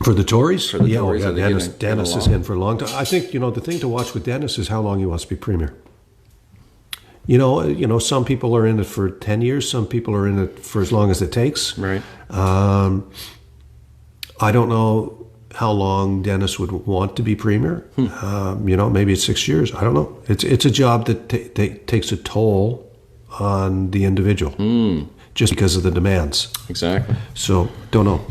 For the Tories? For the Tories, yeah, Dennis getting is in for a long time. I think, the thing to watch with Dennis is how long he wants to be premier. Some people are in it for 10 years. Some people are in it for as long as it takes. Right. I don't know how long Dennis would want to be premier. Maybe it's 6 years. I don't know. It's a job that takes a toll on the individual just because of the demands. Exactly. So, don't know.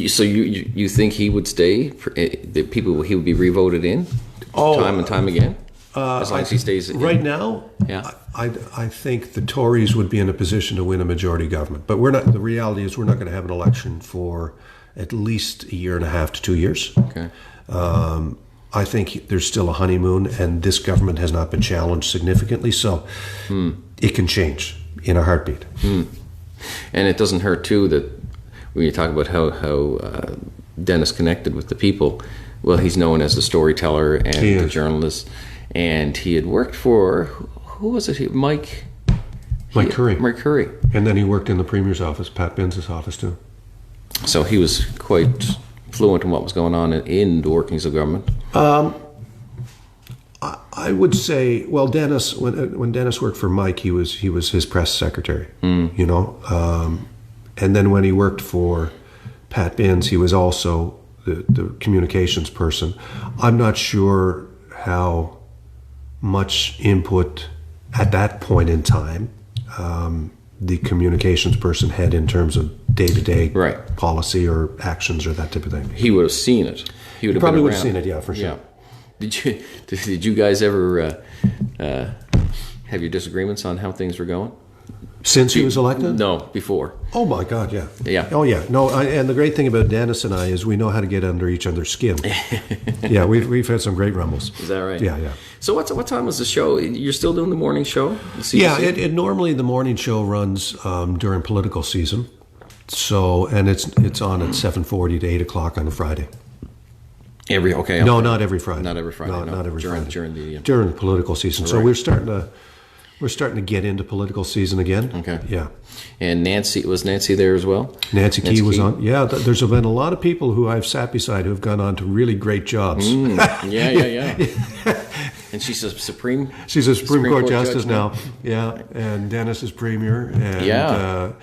So you think he would stay? The people he would be revoted in time and time again? As long as he stays right now, yeah. I think the Tories would be in a position to win a majority government. But we're not. The reality is we're not going to have an election for at least a year and a half to 2 years. Okay. I think there's still a honeymoon, and this government has not been challenged significantly, so it can change in a heartbeat. And it doesn't hurt too that when you talk about how Dennis connected with the people. Well, he's known as the storyteller and the journalist. And he had worked for, who was it? Mike Curry. Mike Curry. And then he worked in the Premier's office, Pat Binns' office too. So he was quite fluent in what was going on in the workings of government. I would say, well, Dennis, when Dennis worked for Mike, he was his press secretary, And then when he worked for Pat Binns, he was also the communications person. I'm not sure how much input at that point in time the communications person had in terms of day-to-day policy or actions or that type of thing. He would have seen it. He would have seen it, yeah, for sure. Yeah. Did you guys ever have your disagreements on how things were going? Since he was elected? No, before. Oh my God, yeah. Yeah. Oh yeah. No, and the great thing about Dennis and I is we know how to get under each other's skin. Yeah, we've had some great rumbles. Is that right? Yeah. So what time was the show? You're still doing the morning show? Yeah, it normally the morning show runs during political season. So it's on at 7:40 to 8 o'clock on a Friday. No, not every Friday. Not every Friday. Not every Friday. During the political season. Right. So we're starting to get into political season again. Okay. Yeah. And was Nancy there as well? Nancy Key was on. Yeah, there's been a lot of people who I've sat beside who have gone on to really great jobs. Yeah. And she's a Supreme Court Justice now. Yeah, and Dennis is Premier. And,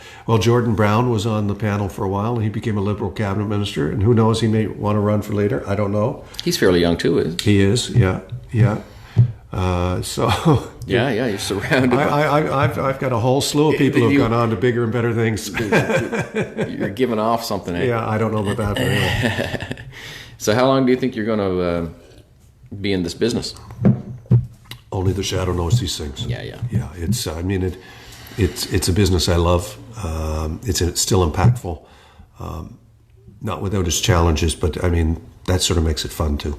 Jordan Brown was on the panel for a while, and he became a Liberal cabinet minister. And who knows, he may want to run for later. I don't know. He's fairly young too, isn't he? He is, yeah. You're surrounded. I've got a whole slew of people who've gone on to bigger and better things. You're giving off something, eh? Yeah, I don't know about that. But anyway. So how long do you think you're going to be in this business? Only the shadow knows these things. Yeah. It's a business I love. It's still impactful, not without its challenges, but that sort of makes it fun too.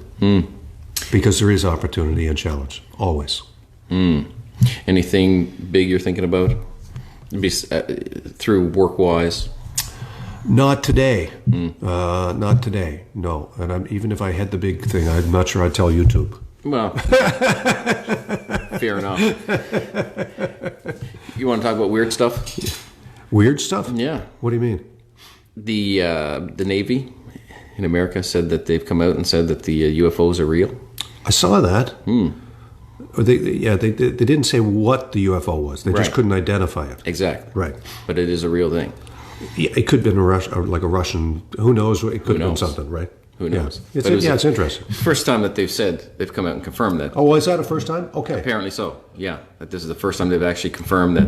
Because there is opportunity and challenge, always. Anything big you're thinking about through work-wise? Not today. Not today, no. And even if I had the big thing, I'm not sure I'd tell YouTube. Well, fair enough. You want to talk about weird stuff? Weird stuff? Yeah. What do you mean? The Navy in America said that they've come out and said that the UFOs are real. I saw that. They didn't say what the UFO was. They just couldn't identify it. Exactly. Right. But it is a real thing. Yeah, it could have been like a Russian. Who knows? It could have been something, right? Who knows? Yeah. It's interesting. First time that they've come out and confirmed that. Oh, is that a first time? Okay. Apparently so. Yeah, that this is the first time they've actually confirmed that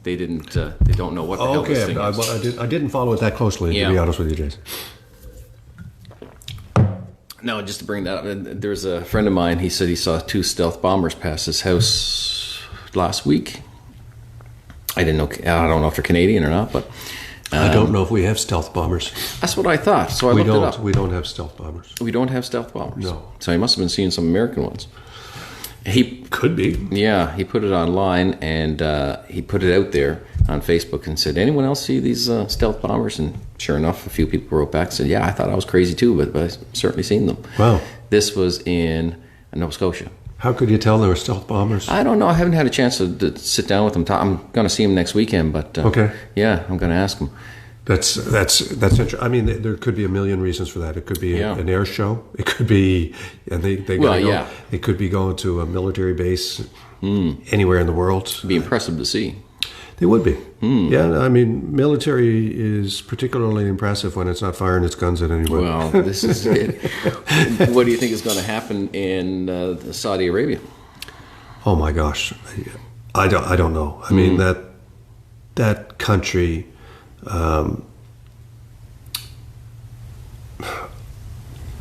they didn't. They don't know what the hell this thing is. I didn't follow it that closely, to be honest with you, Jason. No, just to bring that up, there's a friend of mine. He said he saw 2 stealth bombers pass his house last week. I didn't know. I don't know if they're Canadian or not, but I don't know if we have stealth bombers. That's what I thought. So I looked it up. We don't have stealth bombers. We don't have stealth bombers. No. So he must have been seeing some American ones. He could be. Yeah, he put it online and he put it out there on Facebook and said, "Anyone else see these stealth bombers?" And sure enough, a few people wrote back and said, "Yeah, I thought I was crazy too, but I've certainly seen them." Wow. This was in Nova Scotia. How could you tell they were stealth bombers? I don't know. I haven't had a chance to sit down with them. I'm going to see him next weekend, but okay. Yeah, I'm going to ask him. That's interesting. I mean, there could be a million reasons for that. It could be an air show. It could be, and they go. It could be going to a military base anywhere in the world. It'd be impressive to see. They would be. Yeah, I mean, military is particularly impressive when it's not firing its guns at anyone. Well, this is it. What do you think is going to happen in Saudi Arabia? Oh my gosh, I don't know. I mean that country.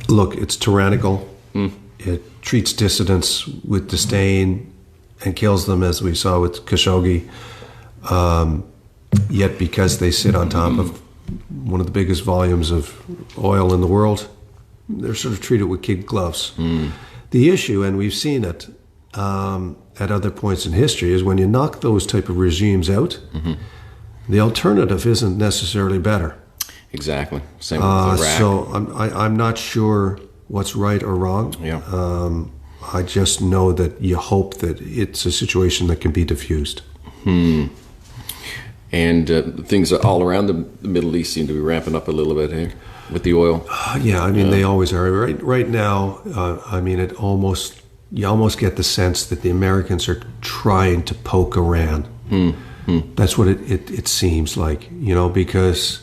Look, it's tyrannical. It treats dissidents with disdain and kills them, as we saw with Khashoggi. Yet because they sit on top of one of the biggest volumes of oil in the world, they're sort of treated with kid gloves. The issue, and we've seen it at other points in history, is when you knock those type of regimes out, the alternative isn't necessarily better. Exactly. Same with Iraq. So I'm not sure what's right or wrong. Yeah. I just know that you hope that it's a situation that can be diffused. And things all around the Middle East seem to be ramping up a little bit here with the oil. Yeah, I mean they always are. Right now, I mean you almost get the sense that the Americans are trying to poke Iran. That's what it seems like, because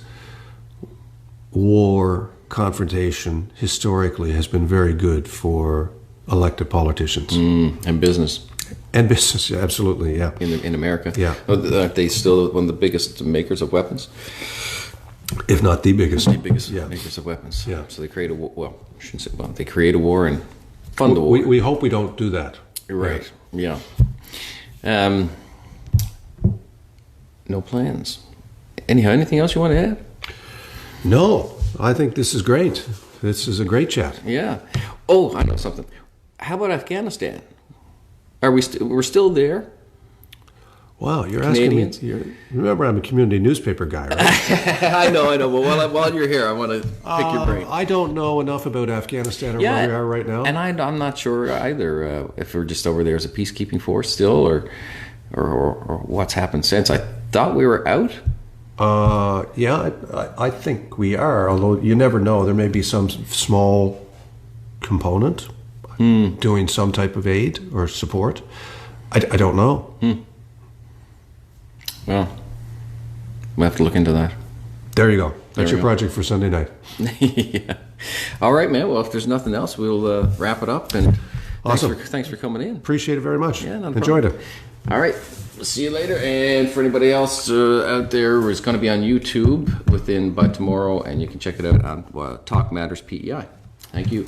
war, confrontation, historically has been very good for elected politicians. And business. And business, yeah, absolutely, yeah. In America. Yeah. Aren't they still one of the biggest makers of weapons? If not the biggest. The biggest makers of weapons. Yeah. So they create a war. Well, I shouldn't say they create a war and fund the war. We hope we don't do that. Right, yeah. No plans. Anyhow, anything else you want to add? No, I think this is great. This is a great chat. Yeah. Oh, I know something. How about Afghanistan? Are we? We're still there? Wow, you're Canadians? asking me. Remember, I'm a community newspaper guy, right? I know. Well, while you're here, I want to pick your brain. I don't know enough about Afghanistan or where we are right now. And I'm not sure either if we're just over there as a peacekeeping force still, or what's happened since. I thought we were out. Yeah, I think we are. Although you never know, there may be some small component doing some type of aid or support. I don't know. Well, we'll have to look into that. There you go. That's your project for Sunday night. Yeah. All right, man. Well, if there's nothing else, we'll wrap it up. And awesome. Thanks for coming in. Appreciate it very much. Yeah, not a enjoyed problem. it. All right. We'll see you later. And for anybody else out there, it's going to be on YouTube by tomorrow, and you can check it out on Talk Matters PEI. Thank you.